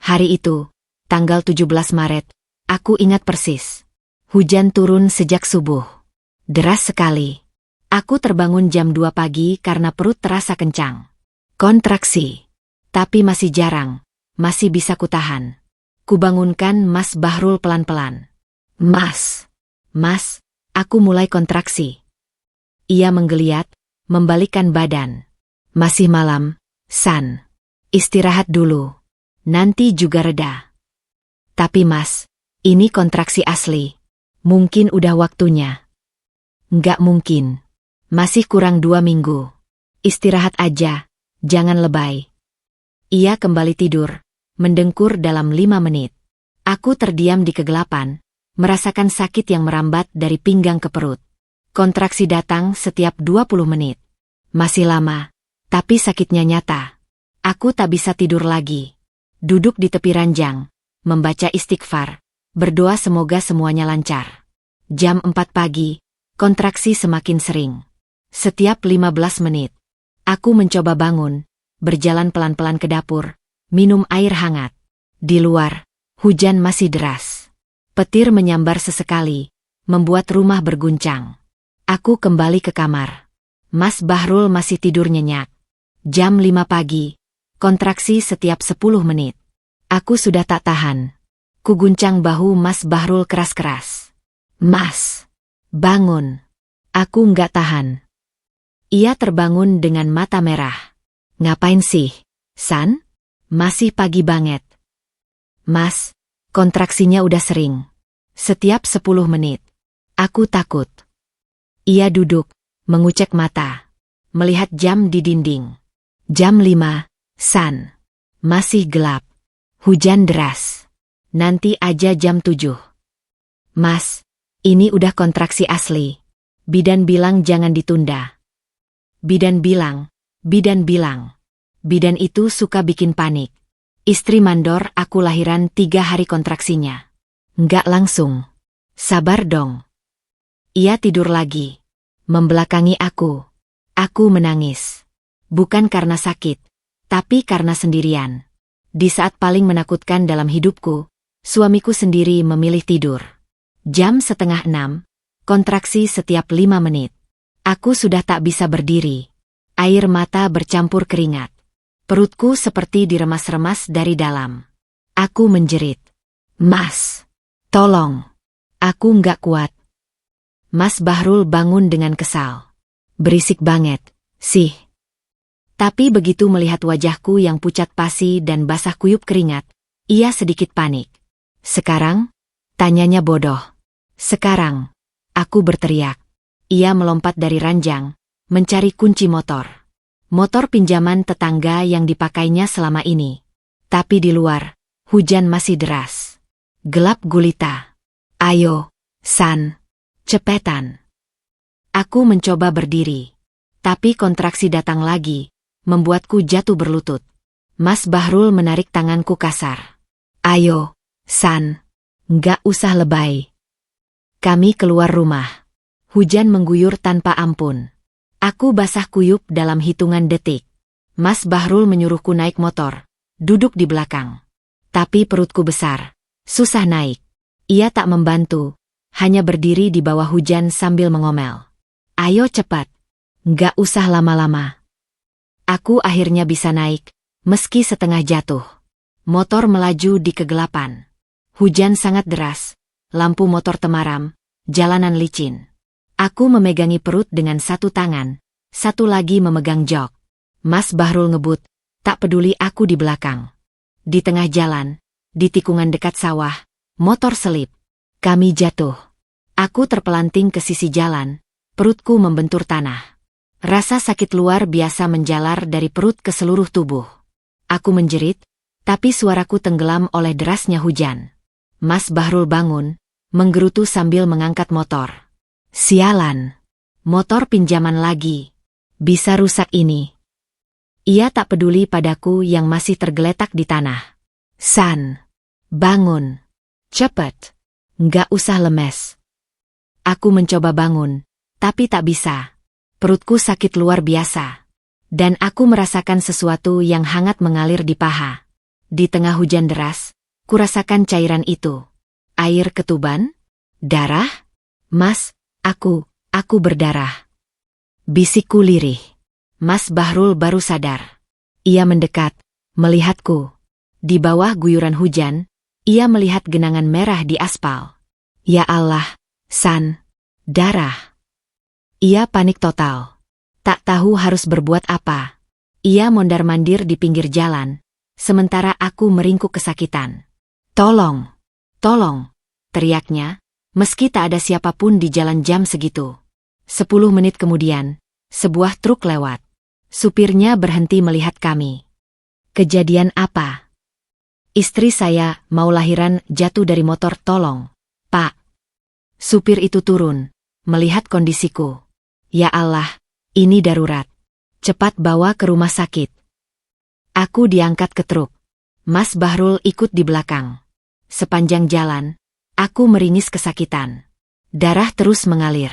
Hari itu, tanggal 17 Maret, aku ingat persis. Hujan turun sejak subuh. Deras sekali. Aku terbangun jam 2 pagi karena perut terasa kencang. Kontraksi. Tapi masih jarang. Masih bisa kutahan. Kubangunkan Mas Bahrul pelan-pelan. Mas. Mas, aku mulai kontraksi. Ia menggeliat, membalikkan badan. Masih malam, San. Istirahat dulu. Nanti juga reda. Tapi Mas, ini kontraksi asli. Mungkin udah waktunya. Nggak mungkin. Masih kurang 2 minggu. Istirahat aja, jangan lebay. Ia kembali tidur, mendengkur dalam 5 menit. Aku terdiam di kegelapan, merasakan sakit yang merambat dari pinggang ke perut. Kontraksi datang setiap 20 menit. Masih lama, tapi sakitnya nyata. Aku tak bisa tidur lagi. Duduk di tepi ranjang, membaca istighfar, berdoa semoga semuanya lancar. Jam 4 pagi, kontraksi semakin sering. Setiap 15 menit, aku mencoba bangun, berjalan pelan-pelan ke dapur, minum air hangat. Di luar, hujan masih deras. Petir menyambar sesekali, membuat rumah berguncang. Aku kembali ke kamar. Mas Bahrul masih tidur nyenyak. Jam 5 pagi, kontraksi setiap 10 menit. Aku sudah tak tahan. Kuguncang bahu Mas Bahrul keras-keras. Mas, bangun. Aku nggak tahan. Ia terbangun dengan mata merah. Ngapain sih, San? Masih pagi banget. Mas, kontraksinya udah sering. Setiap 10 menit. Aku takut. Ia duduk, mengucek mata. Melihat jam di dinding. Jam 5, San. Masih gelap. Hujan deras. Nanti aja jam 7. Mas, ini udah kontraksi asli. Bidan bilang jangan ditunda. Bidan bilang. Bidan itu suka bikin panik. Istri mandor aku lahiran 3 hari kontraksinya. Nggak langsung. Sabar dong. Ia tidur lagi. Membelakangi aku. Aku menangis. Bukan karena sakit, tapi karena sendirian. Di saat paling menakutkan dalam hidupku, suamiku sendiri memilih tidur. Jam 5:30, kontraksi setiap 5 menit. Aku sudah tak bisa berdiri. Air mata bercampur keringat. Perutku seperti diremas-remas dari dalam. Aku menjerit. Mas, tolong. Aku nggak kuat. Mas Bahrul bangun dengan kesal. Berisik banget, sih. Tapi begitu melihat wajahku yang pucat pasi dan basah kuyup keringat, ia sedikit panik. Sekarang? Tanyanya bodoh. Sekarang. Aku berteriak. Ia melompat dari ranjang, mencari kunci motor. Motor pinjaman tetangga yang dipakainya selama ini. Tapi di luar, hujan masih deras. Gelap gulita. Ayo, San. Cepetan. Aku mencoba berdiri. Tapi kontraksi datang lagi, membuatku jatuh berlutut. Mas Bahrul menarik tanganku kasar. Ayo, San. Nggak usah lebay. Kami keluar rumah. Hujan mengguyur tanpa ampun. Aku basah kuyup dalam hitungan detik. Mas Bahrul menyuruhku naik motor, duduk di belakang. Tapi perutku besar, susah naik. Ia tak membantu, hanya berdiri di bawah hujan sambil mengomel. Ayo cepat. Nggak usah lama-lama. Aku akhirnya bisa naik, meski setengah jatuh. Motor melaju di kegelapan. Hujan sangat deras, lampu motor temaram, jalanan licin. Aku memegangi perut dengan satu tangan, satu lagi memegang jok. Mas Bahrul ngebut, tak peduli aku di belakang. Di tengah jalan, di tikungan dekat sawah, motor selip. Kami jatuh. Aku terpelanting ke sisi jalan, perutku membentur tanah. Rasa sakit luar biasa menjalar dari perut ke seluruh tubuh. Aku menjerit, tapi suaraku tenggelam oleh derasnya hujan. Mas Bahrul bangun, menggerutu sambil mengangkat motor. Sialan. Motor pinjaman lagi. Bisa rusak ini. Ia tak peduli padaku yang masih tergeletak di tanah. San. Bangun. Cepet. Nggak usah lemes. Aku mencoba bangun, tapi tak bisa. Perutku sakit luar biasa. Dan aku merasakan sesuatu yang hangat mengalir di paha. Di tengah hujan deras, kurasakan cairan itu. Air ketuban? Darah? Mas, aku berdarah. Bisikku lirih. Mas Bahrul baru sadar. Ia mendekat, melihatku. Di bawah guyuran hujan, ia melihat genangan merah di aspal. Ya Allah, San, darah. Ia panik total. Tak tahu harus berbuat apa. Ia mondar-mandir di pinggir jalan, sementara aku meringkuk kesakitan. Tolong, tolong, teriaknya, meski tak ada siapapun di jalan jam segitu. 10 menit kemudian, sebuah truk lewat. Supirnya berhenti melihat kami. Kejadian apa? Istri saya mau lahiran jatuh dari motor, tolong, Pak. Supir itu turun, melihat kondisiku. Ya Allah, ini darurat. Cepat bawa ke rumah sakit. Aku diangkat ke truk. Mas Bahrul ikut di belakang. Sepanjang jalan, aku meringis kesakitan. Darah terus mengalir.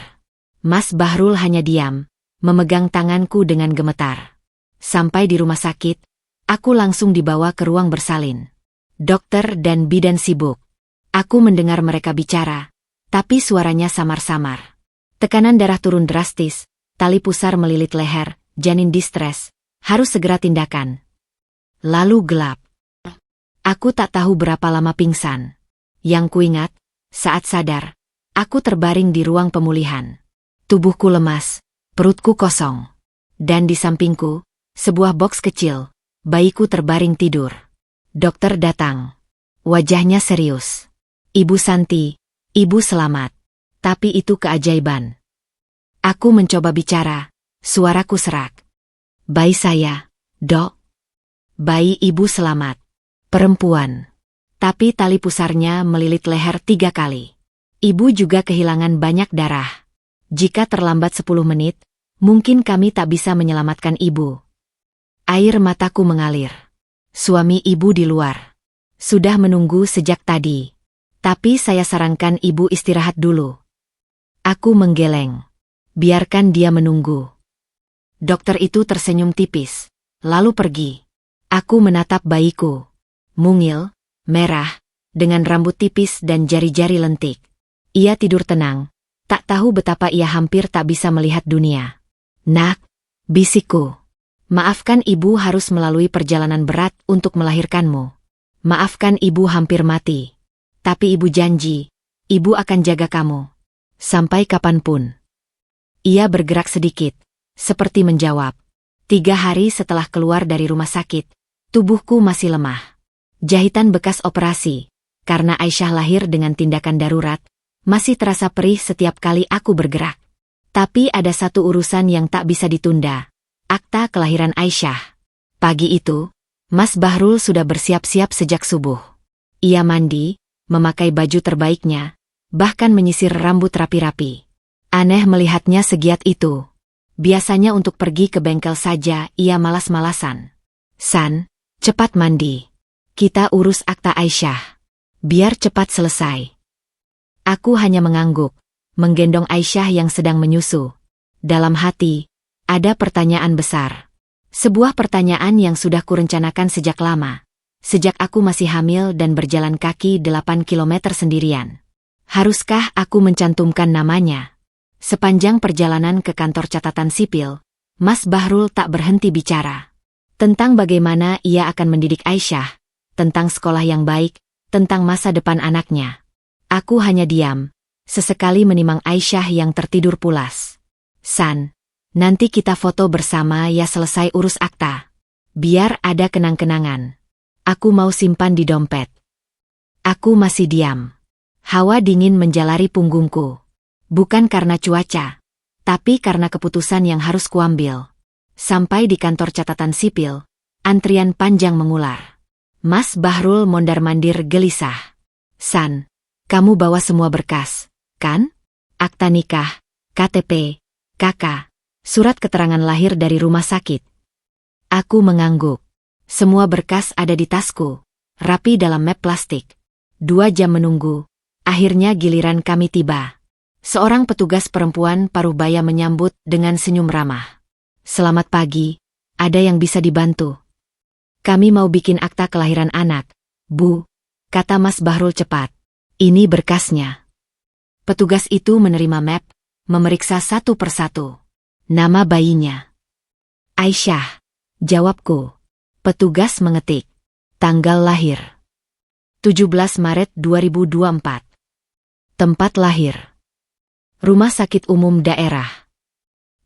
Mas Bahrul hanya diam, memegang tanganku dengan gemetar. Sampai di rumah sakit, aku langsung dibawa ke ruang bersalin. Dokter dan bidan sibuk. Aku mendengar mereka bicara, tapi suaranya samar-samar. Tekanan darah turun drastis, tali pusar melilit leher, janin distres, harus segera tindakan. Lalu gelap. Aku tak tahu berapa lama pingsan. Yang kuingat, saat sadar, aku terbaring di ruang pemulihan. Tubuhku lemas, perutku kosong. Dan di sampingku, sebuah boks kecil, bayiku terbaring tidur. Dokter datang. Wajahnya serius. Ibu Santi, ibu selamat. Tapi itu keajaiban. Aku mencoba bicara, suaraku serak. Bayi saya, Dok. Bayi ibu selamat. Perempuan. Tapi tali pusarnya melilit leher 3 kali. Ibu juga kehilangan banyak darah. Jika terlambat 10 menit, mungkin kami tak bisa menyelamatkan ibu. Air mataku mengalir. Suami ibu di luar. Sudah menunggu sejak tadi. Tapi saya sarankan ibu istirahat dulu. Aku menggeleng. Biarkan dia menunggu. Dokter itu tersenyum tipis, lalu pergi. Aku menatap bayiku. Mungil, merah, dengan rambut tipis dan jari-jari lentik. Ia tidur tenang, tak tahu betapa ia hampir tak bisa melihat dunia. Nak, bisikku. Maafkan ibu harus melalui perjalanan berat untuk melahirkanmu. Maafkan ibu hampir mati. Tapi ibu janji, ibu akan jaga kamu. Sampai kapanpun. Ia bergerak sedikit, seperti menjawab. 3 hari setelah keluar dari rumah sakit, tubuhku masih lemah. Jahitan bekas operasi, karena Aisyah lahir dengan tindakan darurat, masih terasa perih setiap kali aku bergerak. Tapi ada satu urusan yang tak bisa ditunda. Akta kelahiran Aisyah. Pagi itu, Mas Bahrul sudah bersiap-siap sejak subuh. Ia mandi, memakai baju terbaiknya, bahkan menyisir rambut rapi-rapi. Aneh melihatnya segiat itu. Biasanya untuk pergi ke bengkel saja ia malas-malasan. San, cepat mandi. Kita urus akta Aisyah. Biar cepat selesai. Aku hanya mengangguk, menggendong Aisyah yang sedang menyusu. Dalam hati, ada pertanyaan besar. Sebuah pertanyaan yang sudah kurencanakan sejak lama. Sejak aku masih hamil dan berjalan kaki 8 kilometer sendirian. Haruskah aku mencantumkan namanya? Sepanjang perjalanan ke kantor catatan sipil, Mas Bahrul tak berhenti bicara. Tentang bagaimana ia akan mendidik Aisyah, tentang sekolah yang baik, tentang masa depan anaknya. Aku hanya diam, sesekali menimang Aisyah yang tertidur pulas. San, nanti kita foto bersama ya selesai urus akta. Biar ada kenang-kenangan. Aku mau simpan di dompet. Aku masih diam. Hawa dingin menjalari punggungku. Bukan karena cuaca, tapi karena keputusan yang harus kuambil. Sampai di kantor catatan sipil, antrian panjang mengular. Mas Bahrul mondar-mandir gelisah. San, kamu bawa semua berkas, kan? Akta nikah, KTP, KK, surat keterangan lahir dari rumah sakit. Aku mengangguk. Semua berkas ada di tasku, rapi dalam map plastik. 2 jam menunggu, akhirnya giliran kami tiba. Seorang petugas perempuan parubaya menyambut dengan senyum ramah. Selamat pagi, ada yang bisa dibantu? Kami mau bikin akta kelahiran anak, Bu, kata Mas Bahrul cepat. Ini berkasnya. Petugas itu menerima map, memeriksa satu persatu. Nama bayinya. Aisyah, jawabku. Petugas mengetik. Tanggal lahir. 17 Maret 2024. Tempat lahir. Rumah Sakit Umum Daerah.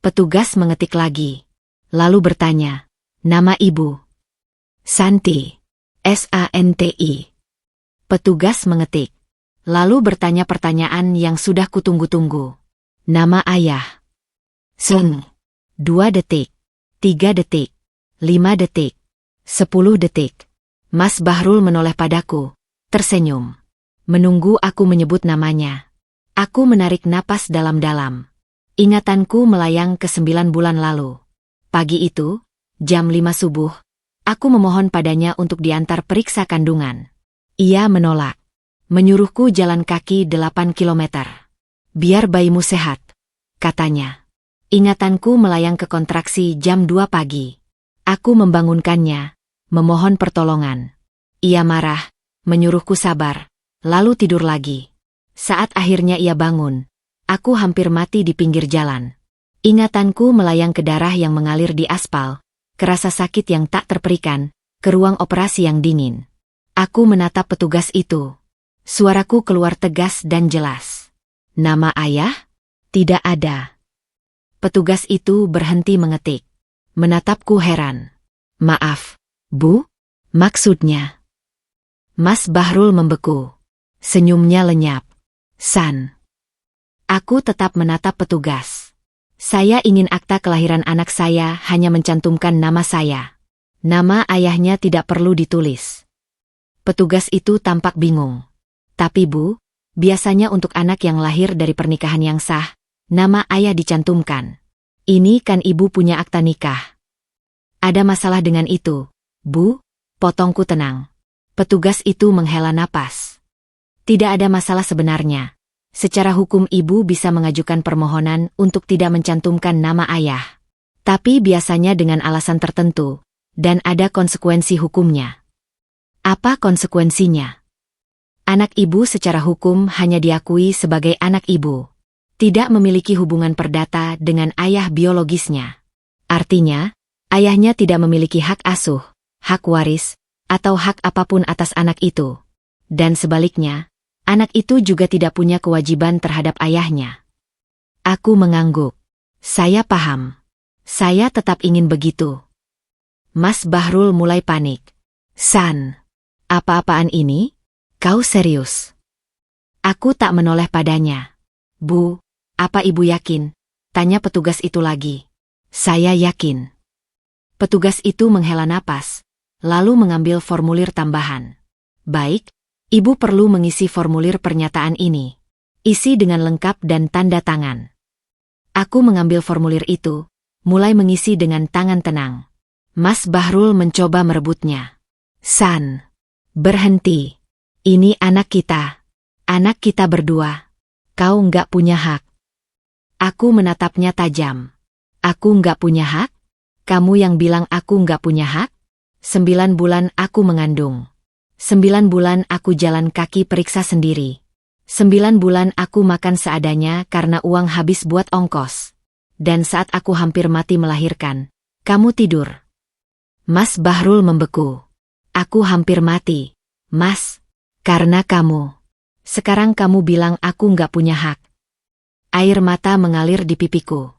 Petugas mengetik lagi. Lalu bertanya. Nama ibu. Santi. SANTI. Petugas mengetik. Lalu bertanya pertanyaan yang sudah kutunggu-tunggu. Nama ayah. Seng. 2 detik. 3 detik. 5 detik. 10 detik. Mas Bahrul menoleh padaku. Tersenyum. Menunggu aku menyebut namanya. Aku menarik napas dalam-dalam. Ingatanku melayang ke 9 bulan lalu. Pagi itu, jam 5 subuh, aku memohon padanya untuk diantar periksa kandungan. Ia menolak. Menyuruhku jalan kaki 8 kilometer. Biar bayimu sehat, katanya. Ingatanku melayang ke kontraksi jam 2 pagi. Aku membangunkannya, memohon pertolongan. Ia marah, menyuruhku sabar, lalu tidur lagi. Saat akhirnya ia bangun, aku hampir mati di pinggir jalan. Ingatanku melayang ke darah yang mengalir di aspal, ke rasa sakit yang tak terperikan, ke ruang operasi yang dingin. Aku menatap petugas itu. Suaraku keluar tegas dan jelas. Nama ayah? Tidak ada. Petugas itu berhenti mengetik. Menatapku heran. Maaf, Bu? Maksudnya? Mas Bahrul membeku. Senyumnya lenyap. San. Aku tetap menatap petugas. Saya ingin akta kelahiran anak saya hanya mencantumkan nama saya. Nama ayahnya tidak perlu ditulis. Petugas itu tampak bingung. Tapi Bu, biasanya untuk anak yang lahir dari pernikahan yang sah, nama ayah dicantumkan. Ini kan Ibu punya akta nikah. Ada masalah dengan itu, Bu? Potongku tenang. Petugas itu menghela napas. Tidak ada masalah sebenarnya. Secara hukum Ibu bisa mengajukan permohonan untuk tidak mencantumkan nama ayah. Tapi biasanya dengan alasan tertentu, dan ada konsekuensi hukumnya. Apa konsekuensinya? Anak Ibu secara hukum hanya diakui sebagai anak Ibu. Tidak memiliki hubungan perdata dengan ayah biologisnya. Artinya, ayahnya tidak memiliki hak asuh, hak waris, atau hak apapun atas anak itu. Dan sebaliknya, anak itu juga tidak punya kewajiban terhadap ayahnya. Aku mengangguk. Saya paham. Saya tetap ingin begitu. Mas Bahrul mulai panik. San, apa-apaan ini? Kau serius? Aku tak menoleh padanya. Bu, apa Ibu yakin? Tanya petugas itu lagi. Saya yakin. Petugas itu menghela napas, lalu mengambil formulir tambahan. Baik, Ibu perlu mengisi formulir pernyataan ini. Isi dengan lengkap dan tanda tangan. Aku mengambil formulir itu, mulai mengisi dengan tangan tenang. Mas Bahrul mencoba merebutnya. San, berhenti. Ini anak kita berdua. Kau nggak punya hak. Aku menatapnya tajam. Aku nggak punya hak? Kamu yang bilang aku nggak punya hak? 9 bulan aku mengandung. 9 bulan aku jalan kaki periksa sendiri. 9 bulan aku makan seadanya karena uang habis buat ongkos. Dan saat aku hampir mati melahirkan, kamu tidur. Mas Bahrul membeku. Aku hampir mati, Mas. Karena kamu. Sekarang kamu bilang aku nggak punya hak. Air mata mengalir di pipiku.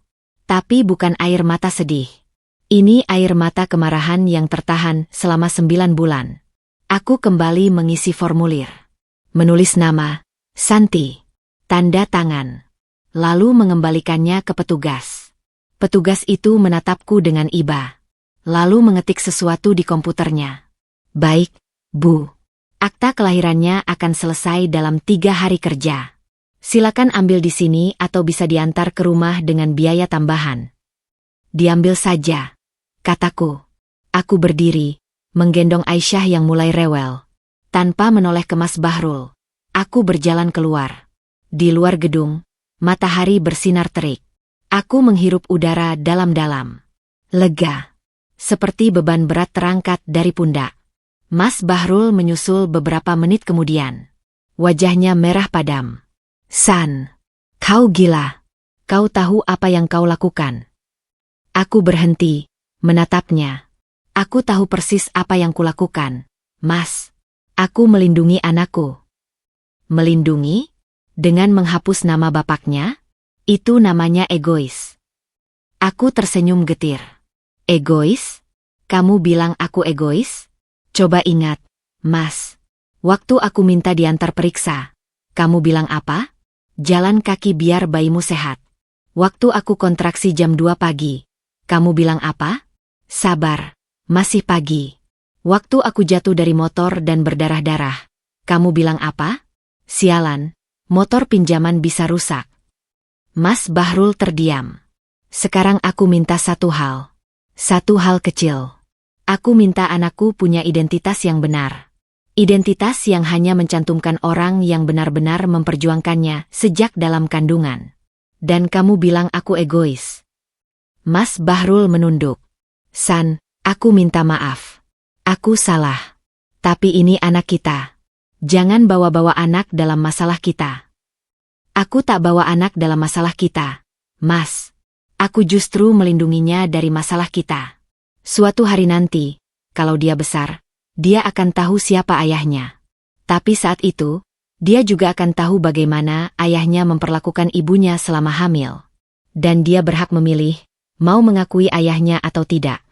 Tapi bukan air mata sedih. Ini air mata kemarahan yang tertahan selama 9 bulan. Aku kembali mengisi formulir. Menulis nama, Santi. Tanda tangan. Lalu mengembalikannya ke petugas. Petugas itu menatapku dengan iba. Lalu mengetik sesuatu di komputernya. Baik, Bu. Akta kelahirannya akan selesai dalam 3 hari kerja. Silakan ambil di sini atau bisa diantar ke rumah dengan biaya tambahan. Diambil saja, kataku. Aku berdiri, menggendong Aisyah yang mulai rewel. Tanpa menoleh ke Mas Bahrul, aku berjalan keluar. Di luar gedung, matahari bersinar terik. Aku menghirup udara dalam-dalam. Lega. seperti beban berat terangkat dari pundak. Mas Bahrul menyusul beberapa menit kemudian. Wajahnya merah padam. San, kau gila. Kau tahu apa yang kau lakukan? Aku berhenti, menatapnya. Aku tahu persis apa yang kulakukan, Mas. Aku melindungi anakku. Melindungi? Dengan menghapus nama bapaknya? Itu namanya egois. Aku tersenyum getir. Egois? Kamu bilang aku egois? Coba ingat, Mas. Waktu aku minta diantar periksa, kamu bilang apa? Jalan kaki biar bayimu sehat. Waktu aku kontraksi jam 2 pagi, kamu bilang apa? Sabar, masih pagi. Waktu aku jatuh dari motor dan berdarah-darah, kamu bilang apa? Sialan, motor pinjaman bisa rusak. Mas Bahrul terdiam. Sekarang aku minta satu hal. Satu hal kecil. Aku minta anakku punya identitas yang benar. Identitas yang hanya mencantumkan orang yang benar-benar memperjuangkannya sejak dalam kandungan. Dan kamu bilang aku egois. Mas Bahrul menunduk. San, aku minta maaf. Aku salah. Tapi ini anak kita. Jangan bawa-bawa anak dalam masalah kita. Aku tak bawa anak dalam masalah kita, Mas. Aku justru melindunginya dari masalah kita. Suatu hari nanti, kalau dia besar, dia akan tahu siapa ayahnya. Tapi saat itu, dia juga akan tahu bagaimana ayahnya memperlakukan ibunya selama hamil. Dan dia berhak memilih, mau mengakui ayahnya atau tidak.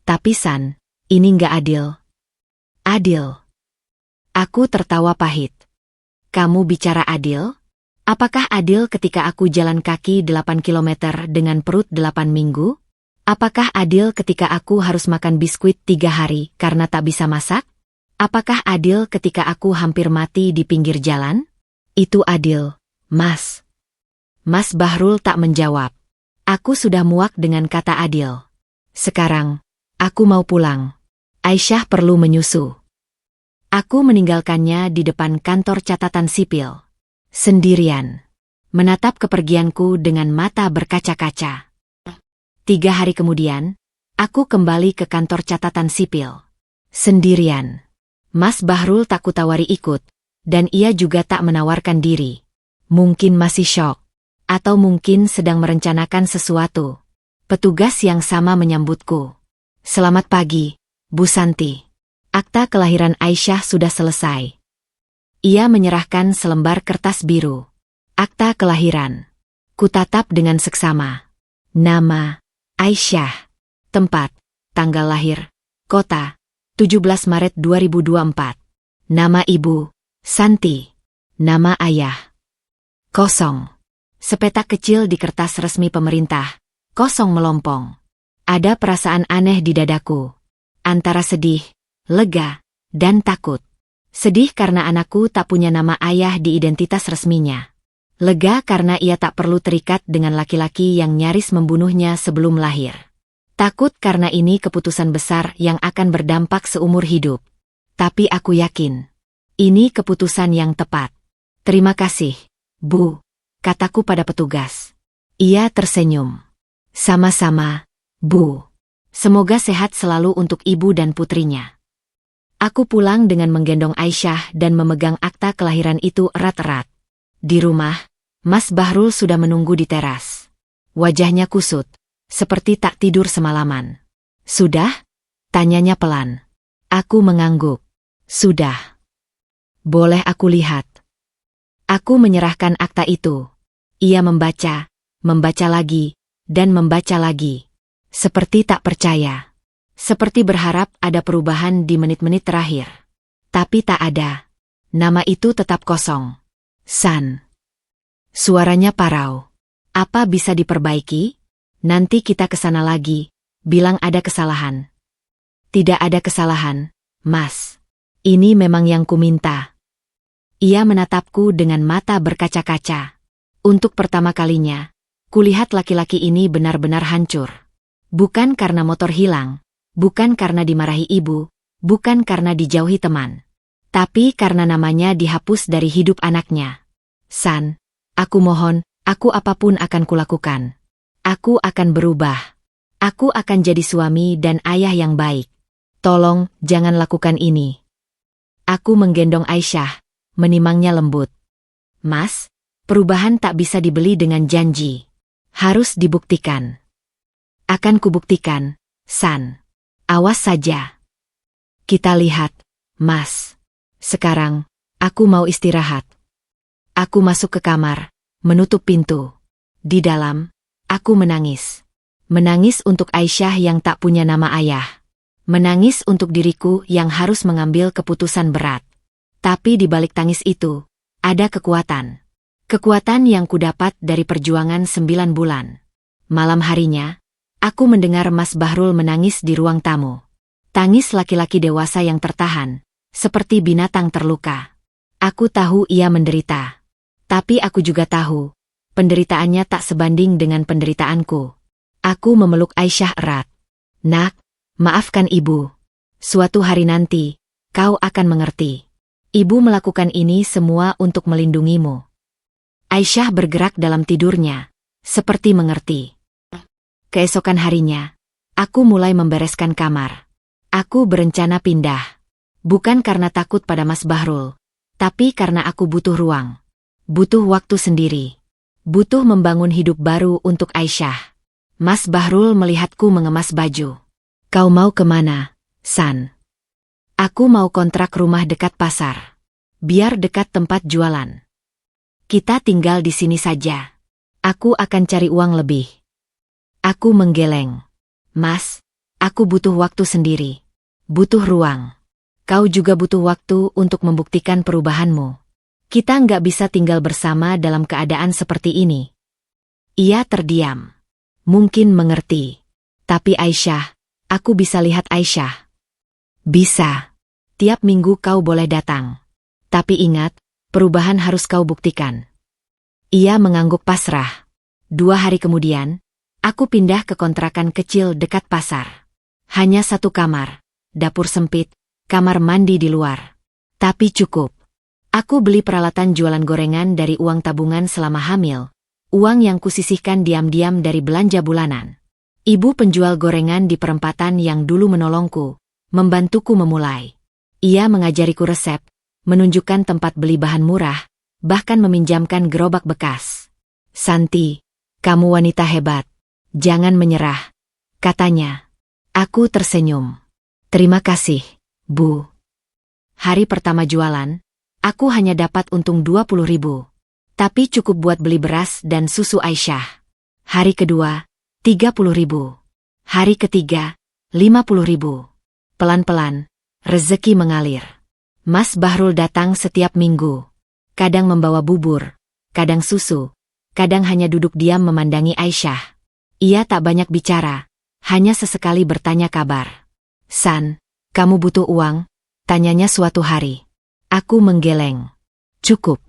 Tapi San, ini nggak adil. Adil. Aku tertawa pahit. Kamu bicara adil? Apakah adil ketika aku jalan kaki 8 kilometer dengan perut 8 minggu? Apakah adil ketika aku harus makan biskuit 3 hari karena tak bisa masak? Apakah adil ketika aku hampir mati di pinggir jalan? Itu adil, Mas. Mas Bahrul tak menjawab. Aku sudah muak dengan kata adil. Sekarang, aku mau pulang. Aisyah perlu menyusu. Aku meninggalkannya di depan kantor catatan sipil. Sendirian. Menatap kepergianku dengan mata berkaca-kaca. 3 hari kemudian, aku kembali ke kantor catatan sipil. Sendirian. Mas Bahrul tak kutawari ikut, dan ia juga tak menawarkan diri. Mungkin masih syok. Atau mungkin sedang merencanakan sesuatu. Petugas yang sama menyambutku. Selamat pagi, Bu Santi. Akta kelahiran Aisyah sudah selesai. Ia menyerahkan selembar kertas biru. Akta kelahiran. Kutatap dengan seksama. Nama, Aisyah. Tempat, tanggal lahir, kota, 17 Maret 2024. Nama ibu, Santi. Nama ayah, kosong. Sepetak kecil di kertas resmi pemerintah, kosong melompong. Ada perasaan aneh di dadaku. Antara sedih, lega, dan takut. Sedih karena anakku tak punya nama ayah di identitas resminya. Lega karena ia tak perlu terikat dengan laki-laki yang nyaris membunuhnya sebelum lahir. Takut karena ini keputusan besar yang akan berdampak seumur hidup. Tapi aku yakin, ini keputusan yang tepat. Terima kasih, Bu, kataku pada petugas. Ia tersenyum. Sama-sama, Bu. Semoga sehat selalu untuk ibu dan putrinya. Aku pulang dengan menggendong Aisyah dan memegang akta kelahiran itu erat-erat. Di rumah, Mas Bahrul sudah menunggu di teras. Wajahnya kusut, seperti tak tidur semalaman. Sudah? Tanyanya pelan. Aku mengangguk. Sudah. Boleh aku lihat? Aku menyerahkan akta itu. Ia membaca lagi, dan membaca lagi. Seperti tak percaya. Seperti berharap ada perubahan di menit-menit terakhir. Tapi tak ada. Nama itu tetap kosong. San. Suaranya parau. Apa bisa diperbaiki? Nanti kita ke sana lagi. Bilang ada kesalahan. Tidak ada kesalahan, Mas. Ini memang yang kuminta. Ia menatapku dengan mata berkaca-kaca. Untuk pertama kalinya, kulihat laki-laki ini benar-benar hancur. Bukan karena motor hilang, bukan karena dimarahi ibu, bukan karena dijauhi teman. Tapi karena namanya dihapus dari hidup anaknya. San, aku mohon, aku apapun akan kulakukan. Aku akan berubah. Aku akan jadi suami dan ayah yang baik. Tolong, jangan lakukan ini. Aku menggendong Aisyah, menimangnya lembut. Mas, perubahan tak bisa dibeli dengan janji. Harus dibuktikan. Akan kubuktikan, San. Awas saja. Kita lihat, Mas. Sekarang, aku mau istirahat. Aku masuk ke kamar, menutup pintu. Di dalam, aku menangis. Menangis untuk Aisyah yang tak punya nama ayah. Menangis untuk diriku yang harus mengambil keputusan berat. Tapi di balik tangis itu, ada kekuatan. Kekuatan yang kudapat dari perjuangan 9 bulan. Malam harinya, aku mendengar Mas Bahrul menangis di ruang tamu. Tangis laki-laki dewasa yang tertahan, seperti binatang terluka. Aku tahu ia menderita. Tapi aku juga tahu, penderitaannya tak sebanding dengan penderitaanku. Aku memeluk Aisyah erat. Nak, maafkan ibu. Suatu hari nanti, kau akan mengerti. Ibu melakukan ini semua untuk melindungimu. Aisyah bergerak dalam tidurnya, seperti mengerti. Keesokan harinya, aku mulai membereskan kamar. Aku berencana pindah. Bukan karena takut pada Mas Bahrul, tapi karena aku butuh ruang. Butuh waktu sendiri. Butuh membangun hidup baru untuk Aisyah. Mas Bahrul melihatku mengemas baju. Kau mau kemana, San? Aku mau kontrak rumah dekat pasar. Biar dekat tempat jualan. Kita tinggal di sini saja. Aku akan cari uang lebih. Aku menggeleng. Mas, aku butuh waktu sendiri. Butuh ruang. Kau juga butuh waktu untuk membuktikan perubahanmu. Kita nggak bisa tinggal bersama dalam keadaan seperti ini. Ia terdiam. Mungkin mengerti. Tapi Aisyah, aku bisa lihat Aisyah. Bisa. Tiap minggu kau boleh datang. Tapi ingat, perubahan harus kau buktikan. Ia mengangguk pasrah. 2 hari kemudian, aku pindah ke kontrakan kecil dekat pasar. Hanya 1 kamar, dapur sempit, kamar mandi di luar. Tapi cukup. Aku beli peralatan jualan gorengan dari uang tabungan selama hamil. Uang yang kusisihkan diam-diam dari belanja bulanan. Ibu penjual gorengan di perempatan yang dulu menolongku, membantuku memulai. Ia mengajariku resep, menunjukkan tempat beli bahan murah, bahkan meminjamkan gerobak bekas. Santi, kamu wanita hebat. Jangan menyerah, katanya. Aku tersenyum. Terima kasih, Bu. Hari pertama jualan, aku hanya dapat untung 20.000. Tapi cukup buat beli beras dan susu Aisyah. Hari kedua, 30.000. Hari ketiga, 50.000. Pelan-pelan, rezeki mengalir. Mas Bahrul datang setiap minggu. Kadang membawa bubur, kadang susu, kadang hanya duduk diam memandangi Aisyah. Ia tak banyak bicara, hanya sesekali bertanya kabar. San, kamu butuh uang? Tanyanya suatu hari. Aku menggeleng. Cukup.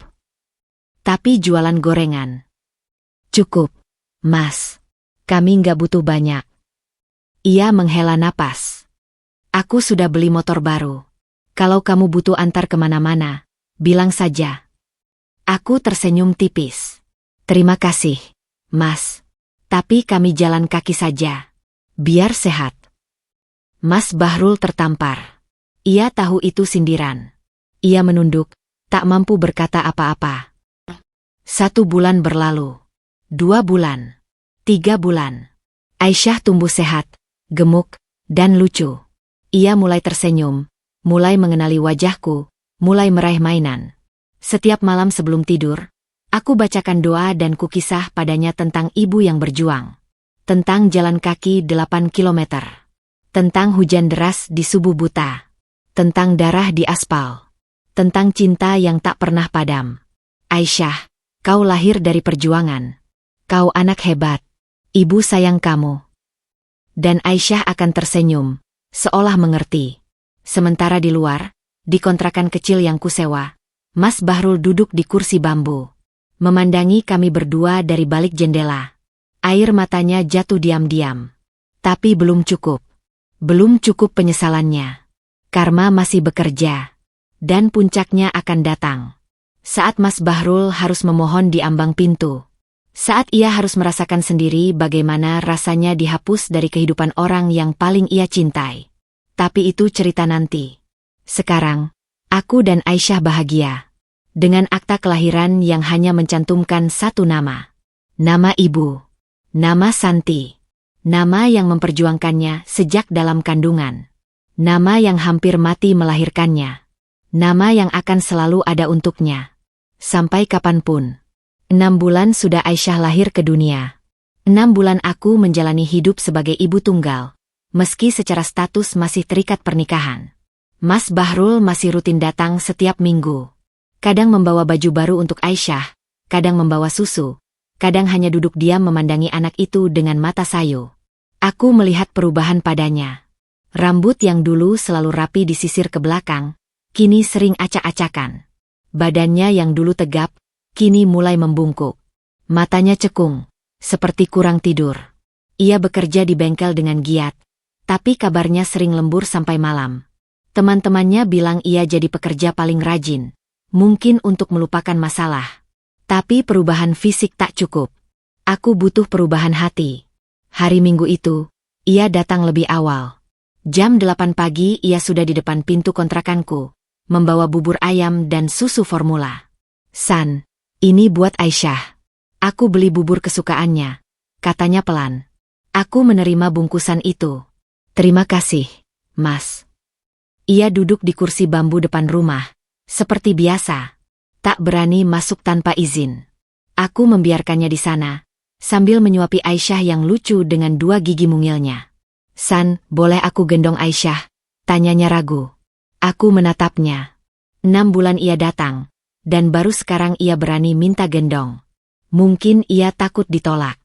Tapi jualan gorengan. Cukup, Mas. Kami nggak butuh banyak. Ia menghela napas. Aku sudah beli motor baru. Kalau kamu butuh antar kemana-mana, bilang saja. Aku tersenyum tipis. Terima kasih, Mas. Tapi kami jalan kaki saja. Biar sehat. Mas Bahrul tertampar. Ia tahu itu sindiran. Ia menunduk, tak mampu berkata apa-apa. 1 bulan berlalu. 2 bulan. 3 bulan. Aisyah tumbuh sehat, gemuk, dan lucu. Ia mulai tersenyum, mulai mengenali wajahku, mulai meraih mainan. Setiap malam sebelum tidur, aku bacakan doa dan kukisah padanya tentang ibu yang berjuang. Tentang jalan kaki 8 kilometer. Tentang hujan deras di subuh buta. Tentang darah di aspal. Tentang cinta yang tak pernah padam. Aisyah, kau lahir dari perjuangan. Kau anak hebat. Ibu sayang kamu. Dan Aisyah akan tersenyum, seolah mengerti. Sementara di luar, di kontrakan kecil yang kusewa, Mas Bahrul duduk di kursi bambu. Memandangi kami berdua dari balik jendela. Air matanya jatuh diam-diam. Tapi belum cukup. Belum cukup penyesalannya. Karma masih bekerja. Dan puncaknya akan datang. Saat Mas Bahrul harus memohon di ambang pintu. Saat ia harus merasakan sendiri bagaimana rasanya dihapus dari kehidupan orang yang paling ia cintai. Tapi itu cerita nanti. Sekarang, aku dan Aisyah bahagia. Dengan akta kelahiran yang hanya mencantumkan satu nama. Nama ibu. Nama Santi. Nama yang memperjuangkannya sejak dalam kandungan. Nama yang hampir mati melahirkannya. Nama yang akan selalu ada untuknya. Sampai kapanpun. 6 bulan sudah Aisyah lahir ke dunia. 6 bulan aku menjalani hidup sebagai ibu tunggal. Meski secara status masih terikat pernikahan. Mas Bahrul masih rutin datang setiap minggu. Kadang membawa baju baru untuk Aisyah, kadang membawa susu, kadang hanya duduk diam memandangi anak itu dengan mata sayu. Aku melihat perubahan padanya. Rambut yang dulu selalu rapi disisir ke belakang, kini sering acak-acakan. Badannya yang dulu tegap, kini mulai membungkuk. Matanya cekung, seperti kurang tidur. Ia bekerja di bengkel dengan giat, tapi kabarnya sering lembur sampai malam. Teman-temannya bilang ia jadi pekerja paling rajin, mungkin untuk melupakan masalah. Tapi perubahan fisik tak cukup. Aku butuh perubahan hati. Hari Minggu itu, ia datang lebih awal. Jam 8 pagi ia sudah di depan pintu kontrakanku, membawa bubur ayam dan susu formula. San, ini buat Aisyah. Aku beli bubur kesukaannya, katanya pelan. Aku menerima bungkusan itu. Terima kasih, Mas. Ia duduk di kursi bambu depan rumah, seperti biasa. Tak berani masuk tanpa izin. Aku membiarkannya di sana, sambil menyuapi Aisyah yang lucu dengan 2 gigi mungilnya. San, boleh aku gendong Aisyah? Tanyanya ragu. Aku menatapnya. 6 bulan ia datang, dan baru sekarang ia berani minta gendong. Mungkin ia takut ditolak.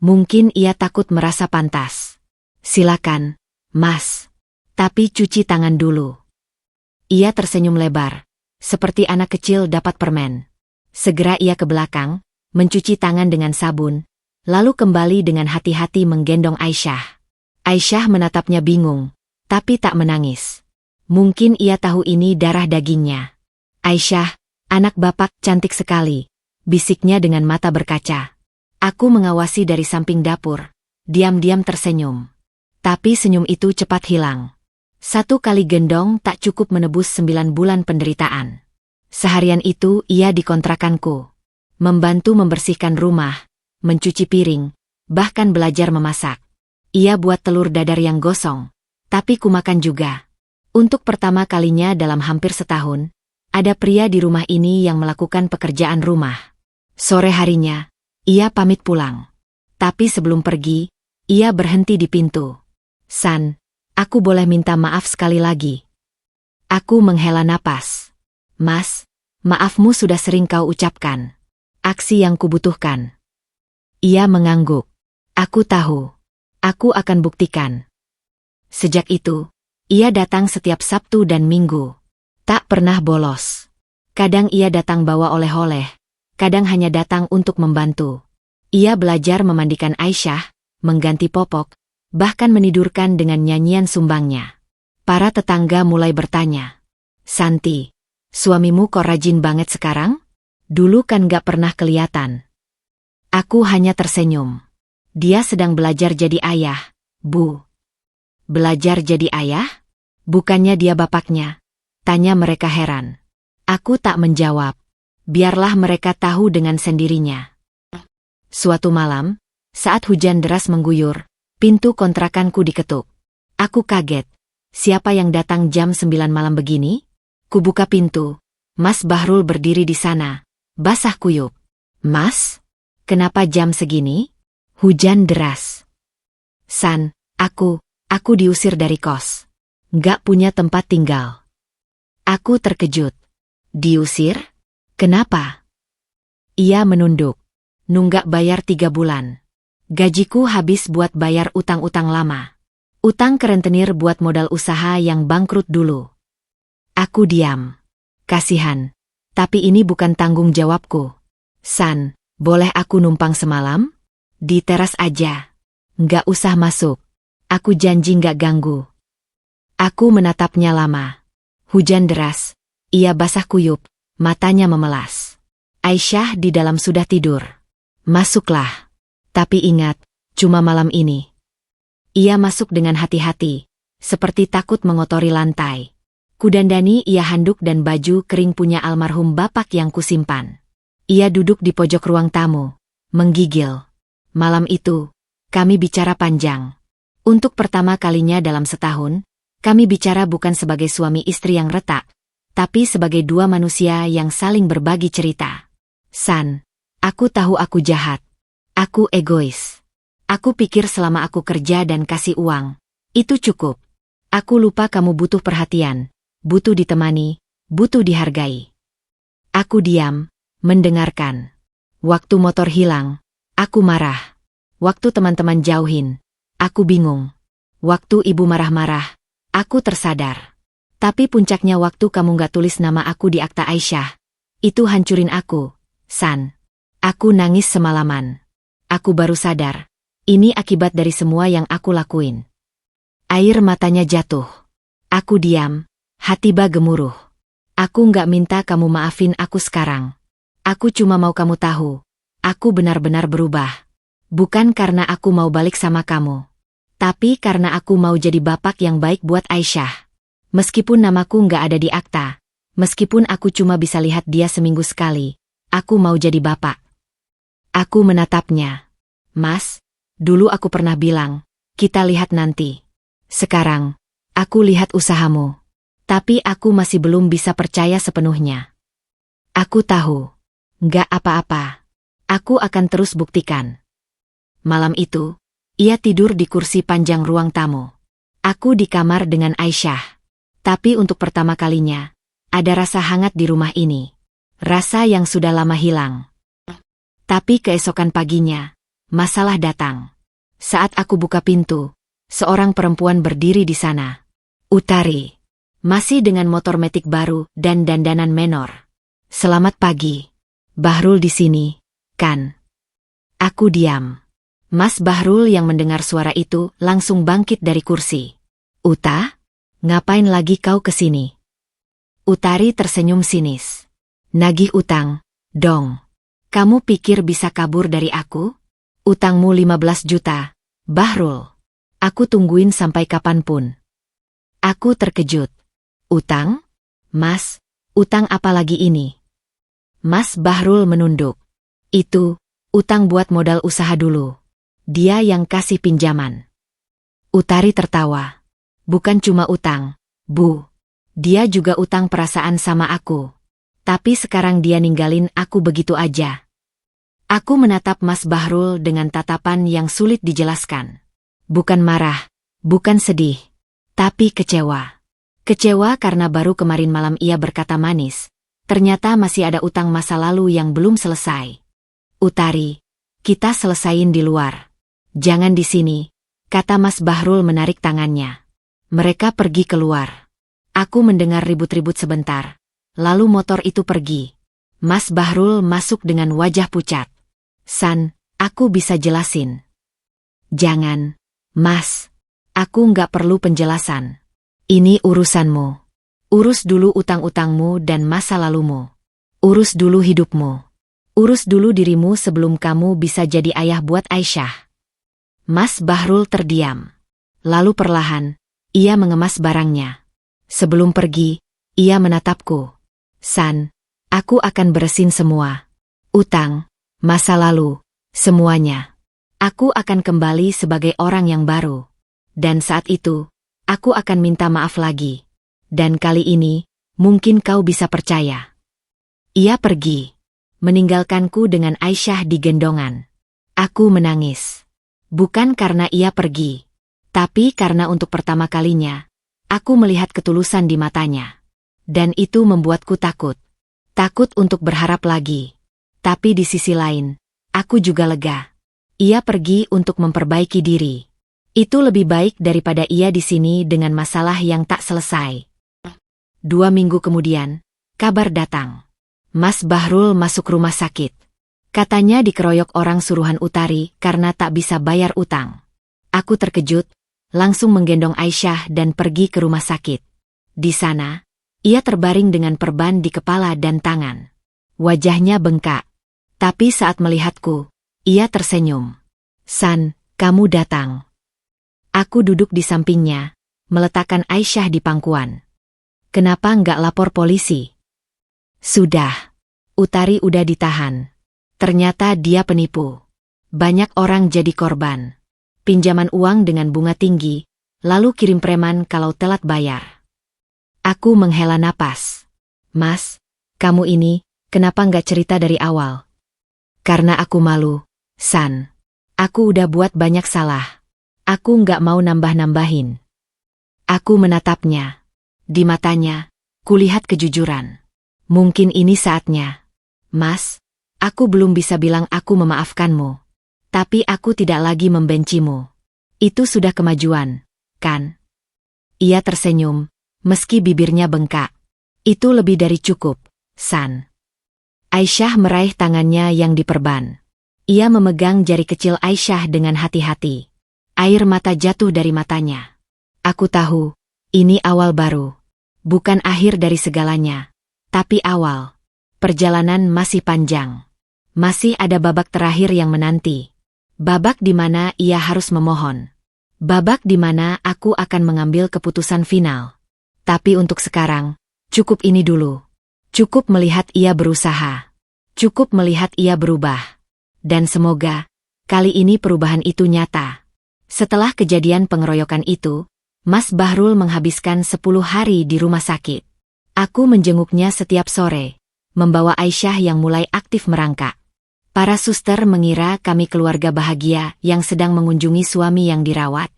Mungkin ia takut merasa pantas. Silakan, Mas. Tapi cuci tangan dulu. Ia tersenyum lebar, seperti anak kecil dapat permen. Segera ia ke belakang, mencuci tangan dengan sabun, lalu kembali dengan hati-hati menggendong Aisyah. Aisyah menatapnya bingung, tapi tak menangis. Mungkin ia tahu ini darah dagingnya. Aisyah, anak bapak cantik sekali, bisiknya dengan mata berkaca. Aku mengawasi dari samping dapur, diam-diam tersenyum. Tapi senyum itu cepat hilang. 1 kali gendong tak cukup menebus 9 bulan penderitaan. Seharian itu ia di kontrakanku. Membantu membersihkan rumah, mencuci piring, bahkan belajar memasak. Ia buat telur dadar yang gosong, tapi kumakan juga. Untuk pertama kalinya dalam hampir setahun, ada pria di rumah ini yang melakukan pekerjaan rumah. Sore harinya, ia pamit pulang. Tapi sebelum pergi, ia berhenti di pintu. San, aku boleh minta maaf sekali lagi. Aku menghela napas. Mas, maafmu sudah sering kau ucapkan. Aksi yang kubutuhkan. Ia mengangguk. Aku tahu. Aku akan buktikan. Sejak itu, ia datang setiap Sabtu dan Minggu. Tak pernah bolos. Kadang ia datang bawa oleh-oleh, kadang hanya datang untuk membantu. Ia belajar memandikan Aisyah, mengganti popok, bahkan menidurkan dengan nyanyian sumbangnya. Para tetangga mulai bertanya, Santi, suamimu kok rajin banget sekarang? Dulu kan gak pernah kelihatan. Aku hanya tersenyum. Dia sedang belajar jadi ayah, Bu. Belajar jadi ayah? Bukannya dia bapaknya? Tanya mereka heran. Aku tak menjawab. Biarlah mereka tahu dengan sendirinya. Suatu malam, saat hujan deras mengguyur, pintu kontrakanku diketuk. Aku kaget. Siapa yang datang jam 9 malam begini? Kubuka pintu. Mas Bahrul berdiri di sana, basah kuyup. Mas? Kenapa jam segini? Hujan deras. San, aku diusir dari kos. Gak punya tempat tinggal. Aku terkejut. Diusir? Kenapa? Ia menunduk. Nunggak bayar 3 bulan. Gajiku habis buat bayar utang-utang lama. Utang ke rentenir buat modal usaha yang bangkrut dulu. Aku diam. Kasihan. Tapi ini bukan tanggung jawabku. San, boleh aku numpang semalam? Di teras aja. Nggak usah masuk. Aku janji nggak ganggu. Aku menatapnya lama. Hujan deras. Ia basah kuyup. Matanya memelas. Aisyah di dalam sudah tidur. Masuklah. Tapi ingat, cuma malam ini. Ia masuk dengan hati-hati, seperti takut mengotori lantai. Kudandani ia handuk dan baju kering punya almarhum bapak yang kusimpan. Ia duduk di pojok ruang tamu, menggigil. Malam itu, kami bicara panjang. Untuk pertama kalinya dalam setahun, kami bicara bukan sebagai suami istri yang retak, tapi sebagai dua manusia yang saling berbagi cerita. San, aku tahu aku jahat. Aku egois. Aku pikir selama aku kerja dan kasih uang, itu cukup. Aku lupa kamu butuh perhatian, butuh ditemani, butuh dihargai. Aku diam, mendengarkan. Waktu motor hilang, aku marah. Waktu teman-teman jauhin, aku bingung. Waktu ibu marah-marah, aku tersadar. Tapi puncaknya waktu kamu gak tulis nama aku di akta Aisyah. Itu hancurin aku, San. Aku nangis semalaman. Aku baru sadar, ini akibat dari semua yang aku lakuin. Air matanya jatuh. Aku diam, hati gemuruh. Aku gak minta kamu maafin aku sekarang. Aku cuma mau kamu tahu, aku benar-benar berubah. Bukan karena aku mau balik sama kamu. Tapi karena aku mau jadi bapak yang baik buat Aisyah. Meskipun namaku nggak ada di akta, meskipun aku cuma bisa lihat dia seminggu sekali, aku mau jadi bapak. Aku menatapnya. Mas, dulu aku pernah bilang, kita lihat nanti. Sekarang, aku lihat usahamu. Tapi aku masih belum bisa percaya sepenuhnya. Aku tahu, nggak apa-apa. Aku akan terus buktikan. Malam itu, ia tidur di kursi panjang ruang tamu. Aku di kamar dengan Aisyah. Tapi untuk pertama kalinya, ada rasa hangat di rumah ini. Rasa yang sudah lama hilang. Tapi keesokan paginya, masalah datang. Saat aku buka pintu, seorang perempuan berdiri di sana. Utari. Masih dengan motor metik baru dan dandanan menor. Selamat pagi. Bahrul di sini, kan? Aku diam. Mas Bahrul yang mendengar suara itu langsung bangkit dari kursi. Uta? Ngapain lagi kau kesini? Utari tersenyum sinis. Nagih utang, dong. Kamu pikir bisa kabur dari aku? Utangmu 15 juta, Bahrul. Aku tungguin sampai kapanpun. Aku terkejut. Utang? Mas, utang apa lagi ini? Mas Bahrul menunduk. Itu, utang buat modal usaha dulu. Dia yang kasih pinjaman. Utari tertawa. Bukan cuma utang, Bu. Dia juga utang perasaan sama aku. Tapi sekarang dia ninggalin aku begitu aja. Aku menatap Mas Bahrul dengan tatapan yang sulit dijelaskan. Bukan marah, bukan sedih, tapi kecewa. Kecewa karena baru kemarin malam ia berkata manis. Ternyata masih ada utang masa lalu yang belum selesai. Utari, kita selesain di luar. Jangan di sini, kata Mas Bahrul menarik tangannya. Mereka pergi keluar. Aku mendengar ribut-ribut sebentar. Lalu motor itu pergi. Mas Bahrul masuk dengan wajah pucat. San, aku bisa jelasin. Jangan, Mas. Aku nggak perlu penjelasan. Ini urusanmu. Urus dulu utang-utangmu dan masa lalumu. Urus dulu hidupmu. Urus dulu dirimu sebelum kamu bisa jadi ayah buat Aisyah. Mas Bahrul terdiam. Lalu perlahan, ia mengemas barangnya. Sebelum pergi, ia menatapku. San, aku akan beresin semua. Utang, masa lalu, semuanya. Aku akan kembali sebagai orang yang baru. Dan saat itu, aku akan minta maaf lagi. Dan kali ini, mungkin kau bisa percaya. Ia pergi, meninggalkanku dengan Aisyah di gendongan. Aku menangis. Bukan karena ia pergi, tapi karena untuk pertama kalinya, aku melihat ketulusan di matanya. Dan itu membuatku takut. Takut untuk berharap lagi. Tapi di sisi lain, aku juga lega. Ia pergi untuk memperbaiki diri. Itu lebih baik daripada ia di sini dengan masalah yang tak selesai. 2 minggu kemudian, kabar datang. Mas Bahrul masuk rumah sakit. Katanya dikeroyok orang suruhan Utari karena tak bisa bayar utang. Aku terkejut, langsung menggendong Aisyah dan pergi ke rumah sakit. Di sana, ia terbaring dengan perban di kepala dan tangan. Wajahnya bengkak. Tapi saat melihatku, Ia tersenyum. San, kamu datang. Aku duduk di sampingnya, meletakkan Aisyah di pangkuan. Kenapa nggak lapor polisi? Sudah. Utari udah ditahan. Ternyata dia penipu. Banyak orang jadi korban. Pinjaman uang dengan bunga tinggi, lalu kirim preman kalau telat bayar. Aku menghela napas. Mas, kamu ini, kenapa nggak cerita dari awal? Karena aku malu, San. Aku udah buat banyak salah. Aku nggak mau nambah-nambahin. Aku menatapnya. Di matanya, kulihat kejujuran. Mungkin ini saatnya. Mas, aku belum bisa bilang aku memaafkanmu. Tapi aku tidak lagi membencimu. Itu sudah kemajuan, kan? Ia tersenyum, meski bibirnya bengkak. Itu lebih dari cukup, San. Aisyah meraih tangannya yang diperban. Ia memegang jari kecil Aisyah dengan hati-hati. Air mata jatuh dari matanya. Aku tahu, ini awal baru. Bukan akhir dari segalanya. Tapi awal. Perjalanan masih panjang. Masih ada babak terakhir yang menanti. Babak di mana ia harus memohon. Babak di mana aku akan mengambil keputusan final. Tapi untuk sekarang, cukup ini dulu. Cukup melihat ia berusaha. Cukup melihat ia berubah. Dan semoga, kali ini perubahan itu nyata. Setelah kejadian pengeroyokan itu, Mas Bahrul menghabiskan 10 hari di rumah sakit. Aku menjenguknya setiap sore, membawa Aisyah yang mulai aktif merangkak. Para suster mengira kami keluarga bahagia yang sedang mengunjungi suami yang dirawat.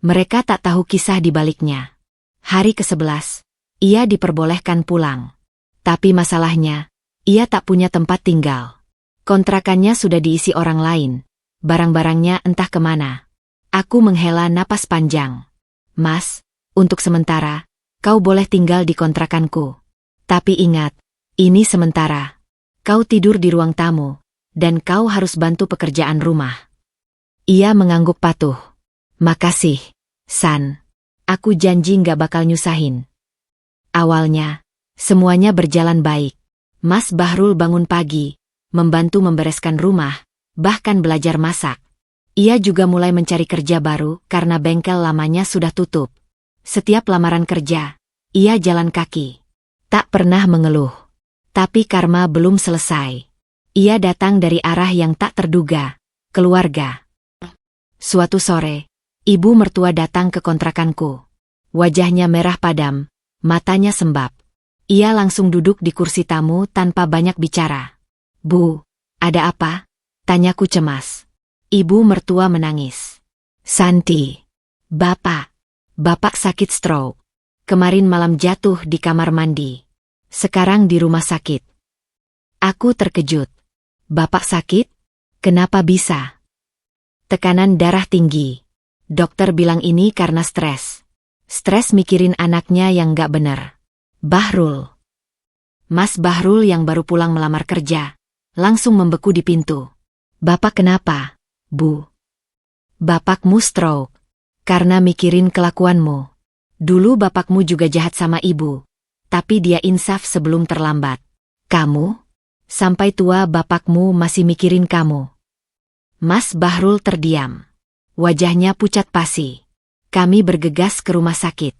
Mereka tak tahu kisah di baliknya. Hari ke-11, ia diperbolehkan pulang. Tapi masalahnya, ia tak punya tempat tinggal. Kontrakannya sudah diisi orang lain. Barang-barangnya entah kemana. Aku menghela napas panjang. Mas, untuk sementara, kau boleh tinggal di kontrakanku. Tapi ingat, ini sementara. Kau tidur di ruang tamu, dan kau harus bantu pekerjaan rumah. Ia mengangguk patuh. Makasih, San. Aku janji nggak bakal nyusahin. Awalnya, semuanya berjalan baik. Mas Bahrul bangun pagi, membantu membereskan rumah, bahkan belajar masak. Ia juga mulai mencari kerja baru karena bengkel lamanya sudah tutup. Setiap lamaran kerja, ia jalan kaki. Tak pernah mengeluh. Tapi karma belum selesai. Ia datang dari arah yang tak terduga, keluarga. Suatu sore, ibu mertua datang ke kontrakanku. Wajahnya merah padam, matanya sembab. Ia langsung duduk di kursi tamu tanpa banyak bicara. Bu, ada apa? Tanyaku cemas. Ibu mertua menangis. Santi. Bapak sakit stroke. Kemarin malam jatuh di kamar mandi. Sekarang di rumah sakit. Aku terkejut. Bapak sakit? Kenapa bisa? Tekanan darah tinggi. Dokter bilang ini karena stres. Stres mikirin anaknya yang gak bener. Bahrul. Mas Bahrul yang baru pulang melamar kerja, langsung membeku di pintu. Bapak kenapa, Bu? Bapakmu stroke. Karena mikirin kelakuanmu. Dulu bapakmu juga jahat sama ibu. Tapi dia insaf sebelum terlambat. Kamu? Sampai tua bapakmu masih mikirin kamu. Mas Bahrul terdiam. Wajahnya pucat pasi. Kami bergegas ke rumah sakit.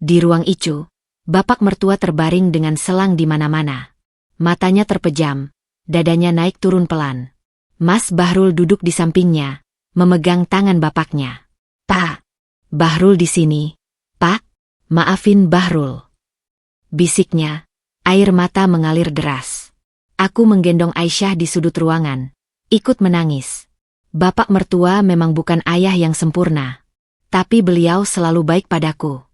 Di ruang icu, bapak mertua terbaring dengan selang di mana-mana. Matanya terpejam, dadanya naik turun pelan. Mas Bahrul duduk di sampingnya, memegang tangan bapaknya. Pak, Bahrul di sini. Pak, maafin Bahrul. Bisiknya, air mata mengalir deras. Aku menggendong Aisyah di sudut ruangan, ikut menangis. Bapak mertua memang bukan ayah yang sempurna. Tapi beliau selalu baik padaku.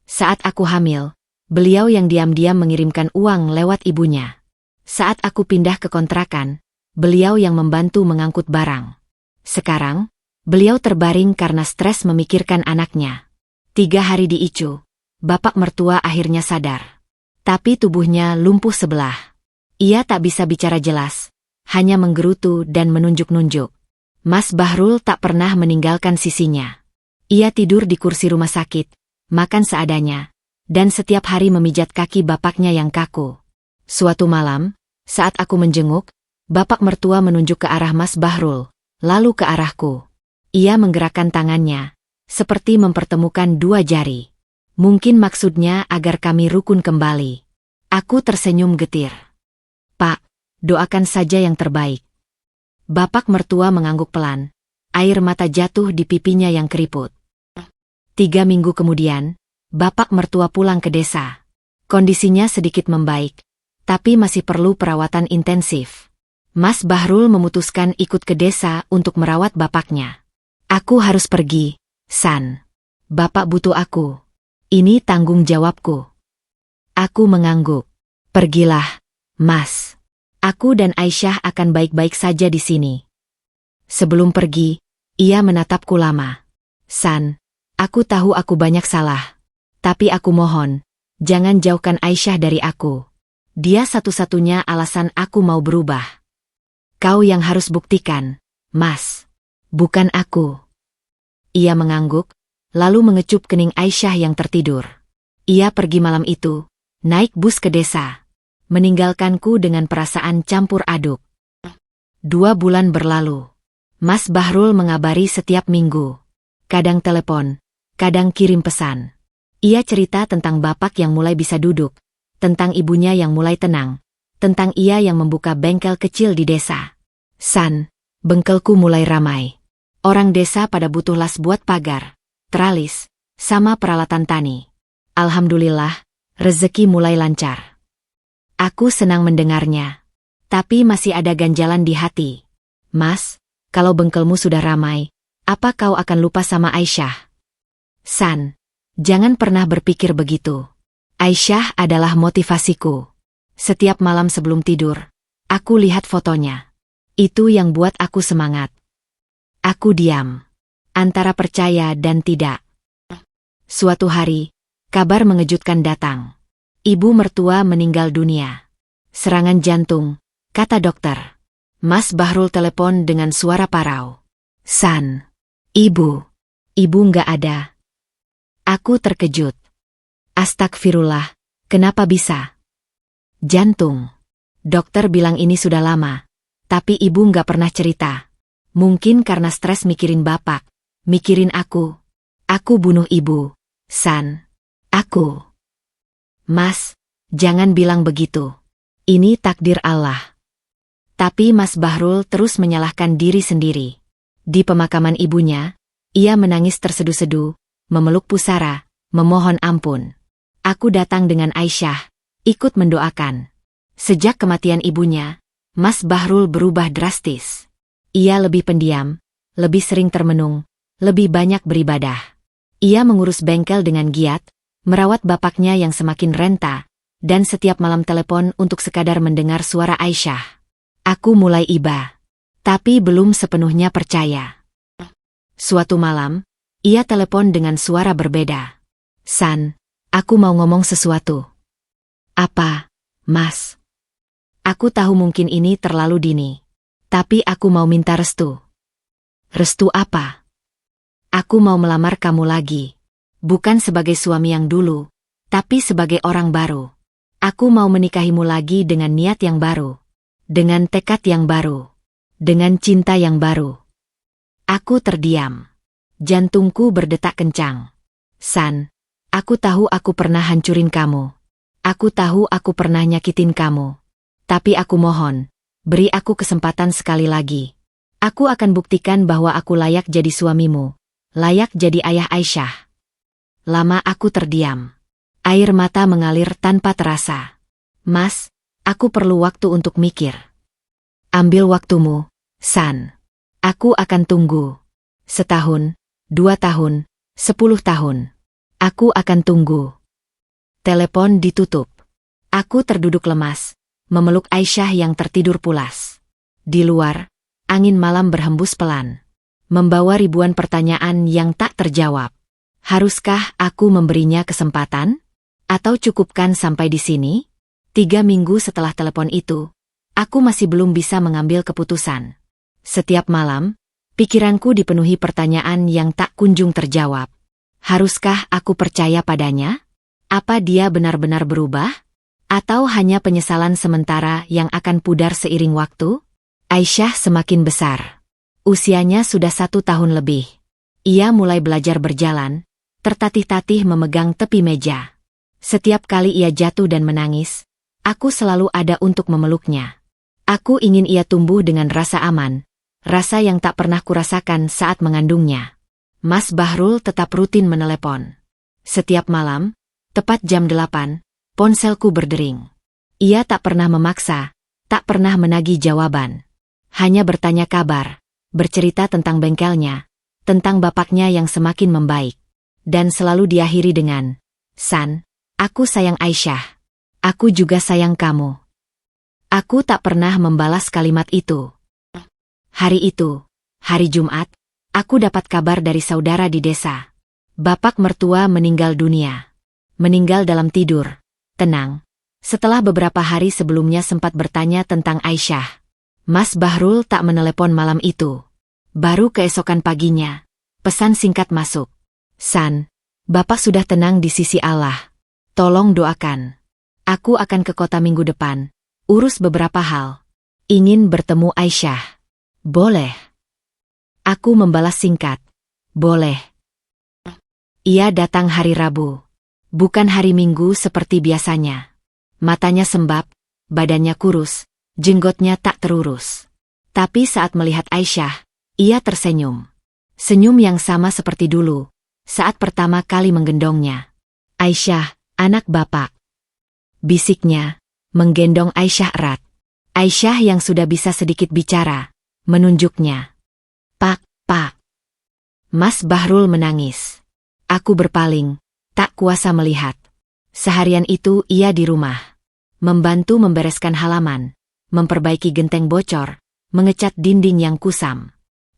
Saat aku hamil, beliau yang diam-diam mengirimkan uang lewat ibunya. Saat aku pindah ke kontrakan, beliau yang membantu mengangkut barang. Sekarang, beliau terbaring karena stres memikirkan anaknya. 3 hari di ICU, bapak mertua akhirnya sadar. Tapi tubuhnya lumpuh sebelah. Ia tak bisa bicara jelas, hanya menggerutu dan menunjuk-nunjuk. Mas Bahrul tak pernah meninggalkan sisinya. Ia tidur di kursi rumah sakit, makan seadanya, dan setiap hari memijat kaki bapaknya yang kaku. Suatu malam, saat aku menjenguk, bapak mertua menunjuk ke arah Mas Bahrul. lalu ke arahku. Ia menggerakkan tangannya, seperti mempertemukan dua jari. Mungkin maksudnya agar kami rukun kembali. Aku tersenyum getir. Pak, doakan saja yang terbaik. Bapak mertua mengangguk pelan. Air mata jatuh di pipinya yang keriput. 3 minggu kemudian, bapak mertua pulang ke desa. Kondisinya sedikit membaik, tapi masih perlu perawatan intensif. Mas Bahrul memutuskan ikut ke desa untuk merawat bapaknya. Aku harus pergi, San. Bapak butuh aku. Ini tanggung jawabku. Aku mengangguk. Pergilah, Mas. Aku dan Aisyah akan baik-baik saja di sini. Sebelum pergi, ia menatapku lama. San, aku tahu aku banyak salah. Tapi aku mohon, jangan jauhkan Aisyah dari aku. Dia satu-satunya alasan aku mau berubah. Kau yang harus buktikan, Mas. Bukan aku. Ia mengangguk, lalu mengecup kening Aisyah yang tertidur. Ia pergi malam itu, naik bus ke desa. Meninggalkanku dengan perasaan campur aduk. 2 bulan berlalu. Mas Bahrul mengabari setiap minggu. Kadang telepon, kadang kirim pesan. Ia cerita tentang bapak yang mulai bisa duduk, tentang ibunya yang mulai tenang, tentang ia yang membuka bengkel kecil di desa. San, bengkelku mulai ramai. Orang desa pada butuh las buat pagar, teralis, sama peralatan tani. Alhamdulillah, rezeki mulai lancar. Aku senang mendengarnya. Tapi masih ada ganjalan di hati. Mas, kalau bengkelmu sudah ramai, apa kau akan lupa sama Aisyah? San, jangan pernah berpikir begitu. Aisyah adalah motivasiku. Setiap malam sebelum tidur, aku lihat fotonya. Itu yang buat aku semangat. Aku diam. Antara percaya dan tidak. Suatu hari, kabar mengejutkan datang. Ibu mertua meninggal dunia. Serangan jantung, kata dokter. Mas Bahrul telepon dengan suara parau. San, ibu nggak ada. Aku terkejut. Astagfirullah, kenapa bisa? Jantung. Dokter bilang ini sudah lama, tapi ibu nggak pernah cerita. Mungkin karena stres mikirin bapak, mikirin aku. Aku bunuh ibu, San. Aku. Mas, jangan bilang begitu. Ini takdir Allah. Tapi Mas Bahrul terus menyalahkan diri sendiri. Di pemakaman ibunya, ia menangis terseduh-seduh, memeluk pusara, memohon ampun. Aku datang dengan Aisyah, ikut mendoakan. Sejak kematian ibunya, Mas Bahrul berubah drastis. Ia lebih pendiam, lebih sering termenung, lebih banyak beribadah. Ia mengurus bengkel dengan giat, merawat bapaknya yang semakin renta, dan setiap malam telepon untuk sekadar mendengar suara Aisyah. Aku mulai iba, tapi belum sepenuhnya percaya. Suatu malam, ia telepon dengan suara berbeda. San, aku mau ngomong sesuatu. Apa, Mas? Aku tahu mungkin ini terlalu dini. Tapi aku mau minta restu. Restu apa? Aku mau melamar kamu lagi. Bukan sebagai suami yang dulu, tapi sebagai orang baru. Aku mau menikahimu lagi dengan niat yang baru. Dengan tekad yang baru. Dengan cinta yang baru. Aku terdiam. Jantungku berdetak kencang. San, aku tahu aku pernah hancurin kamu. Aku tahu aku pernah nyakitin kamu. Tapi aku mohon, beri aku kesempatan sekali lagi. Aku akan buktikan bahwa aku layak jadi suamimu. Layak jadi ayah Aisyah. Lama aku terdiam. Air mata mengalir tanpa terasa. Mas, aku perlu waktu untuk mikir. Ambil waktumu, San. Aku akan tunggu. 1 tahun, 2 tahun, 10 tahun. Aku akan tunggu. Telepon ditutup. Aku terduduk lemas, memeluk Aisyah yang tertidur pulas. Di luar, angin malam berhembus pelan, membawa ribuan pertanyaan yang tak terjawab. Haruskah aku memberinya kesempatan? Atau cukupkan sampai di sini? 3 minggu setelah telepon itu, aku masih belum bisa mengambil keputusan. Setiap malam, pikiranku dipenuhi pertanyaan yang tak kunjung terjawab. Haruskah aku percaya padanya? Apa dia benar-benar berubah? Atau hanya penyesalan sementara yang akan pudar seiring waktu? Aisyah semakin besar. Usianya sudah 1 tahun lebih. Ia mulai belajar berjalan, tertatih-tatih memegang tepi meja. Setiap kali ia jatuh dan menangis, aku selalu ada untuk memeluknya. Aku ingin ia tumbuh dengan rasa aman, rasa yang tak pernah kurasakan saat mengandungnya. Mas Bahrul tetap rutin menelepon. Setiap malam, tepat jam 8, ponselku berdering. Ia tak pernah memaksa, tak pernah menagih jawaban. Hanya bertanya kabar, bercerita tentang bengkelnya, tentang bapaknya yang semakin membaik. Dan selalu diakhiri dengan, "San, aku sayang Aisyah. Aku juga sayang kamu." Aku tak pernah membalas kalimat itu. Hari itu, hari Jumat, aku dapat kabar dari saudara di desa. Bapak mertua meninggal dunia. Meninggal dalam tidur. Tenang. Setelah beberapa hari sebelumnya sempat bertanya tentang Aisyah. Mas Bahrul tak menelepon malam itu. Baru keesokan paginya, pesan singkat masuk. "San, Bapak sudah tenang di sisi Allah. Tolong doakan. Aku akan ke kota minggu depan. Urus beberapa hal. Ingin bertemu Aisyah." "Boleh." Aku membalas singkat. "Boleh." Ia datang hari Rabu. Bukan hari Minggu seperti biasanya. Matanya sembab, badannya kurus, jenggotnya tak terurus. Tapi saat melihat Aisyah, ia tersenyum. Senyum yang sama seperti dulu, saat pertama kali menggendongnya. "Aisyah, anak Bapak." Bisiknya, menggendong Aisyah erat. Aisyah yang sudah bisa sedikit bicara, menunjuknya. Pak. Mas Bahrul menangis. Aku berpaling, tak kuasa melihat. Seharian itu ia di rumah. Membantu membereskan halaman, memperbaiki genteng bocor, mengecat dinding yang kusam.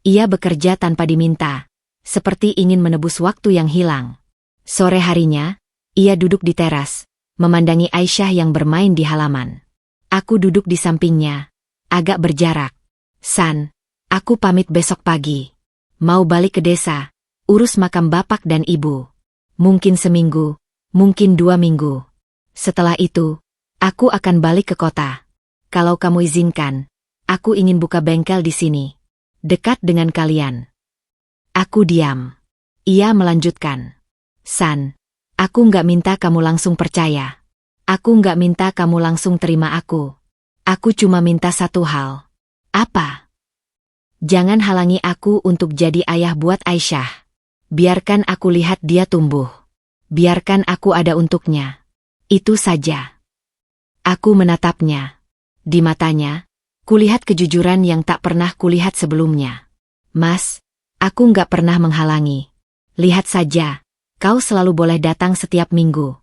Ia bekerja tanpa diminta, seperti ingin menebus waktu yang hilang. Sore harinya, ia duduk di teras, memandangi Aisyah yang bermain di halaman. Aku duduk di sampingnya, agak berjarak. "San, aku pamit besok pagi. Mau balik ke desa, urus makam bapak dan ibu. Mungkin seminggu, mungkin 2 minggu. Setelah itu, aku akan balik ke kota. Kalau kamu izinkan, aku ingin buka bengkel di sini, dekat dengan kalian." Aku diam. Ia melanjutkan. "San, aku nggak minta kamu langsung percaya. Aku nggak minta kamu langsung terima aku. Aku cuma minta satu hal." "Apa?" "Jangan halangi aku untuk jadi ayah buat Aisyah. Biarkan aku lihat dia tumbuh. Biarkan aku ada untuknya. Itu saja." Aku menatapnya. Di matanya, kulihat kejujuran yang tak pernah kulihat sebelumnya. "Mas, aku nggak pernah menghalangi. Lihat saja, kau selalu boleh datang setiap minggu."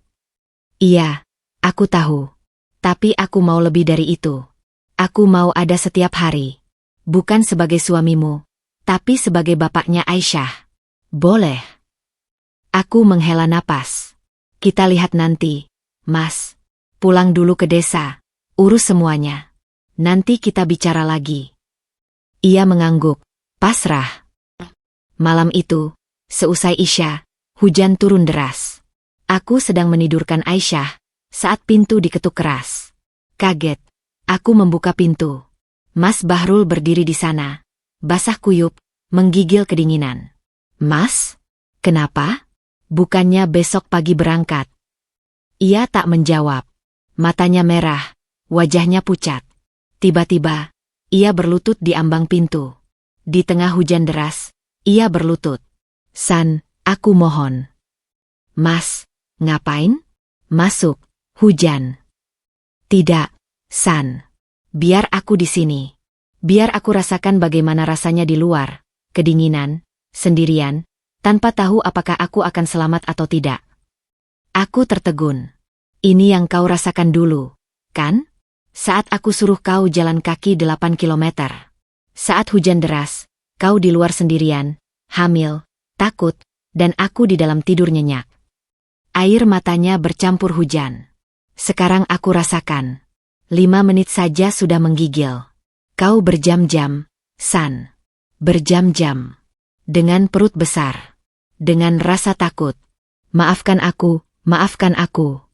"Iya, aku tahu. Tapi aku mau lebih dari itu. Aku mau ada setiap hari. Bukan sebagai suamimu, tapi sebagai bapaknya Aisyah." "Boleh." Aku menghela napas. "Kita lihat nanti, Mas. Pulang dulu ke desa, urus semuanya. Nanti kita bicara lagi." Ia mengangguk, pasrah. Malam itu, seusai Isya, hujan turun deras. Aku sedang menidurkan Aisyah, saat pintu diketuk keras. Kaget, aku membuka pintu. Mas Bahrul berdiri di sana, basah kuyup, menggigil kedinginan. "Mas, kenapa? Bukannya besok pagi berangkat?" Ia tak menjawab. Matanya merah, wajahnya pucat. Tiba-tiba, ia berlutut di ambang pintu. Di tengah hujan deras, ia berlutut. "San, aku mohon." "Mas, ngapain?" "Masuk, hujan." "Tidak, San. Biar aku di sini. Biar aku rasakan bagaimana rasanya di luar, kedinginan, sendirian, tanpa tahu apakah aku akan selamat atau tidak." Aku tertegun. "Ini yang kau rasakan dulu, kan? Saat aku suruh kau jalan kaki 8 kilometer. Saat hujan deras, kau di luar sendirian, hamil, takut, dan aku di dalam tidur nyenyak." Air matanya bercampur hujan. "Sekarang aku rasakan. 5 menit saja sudah menggigil. Kau berjam-jam, San. Berjam-jam. Dengan perut besar. Dengan rasa takut. Maafkan aku, maafkan aku."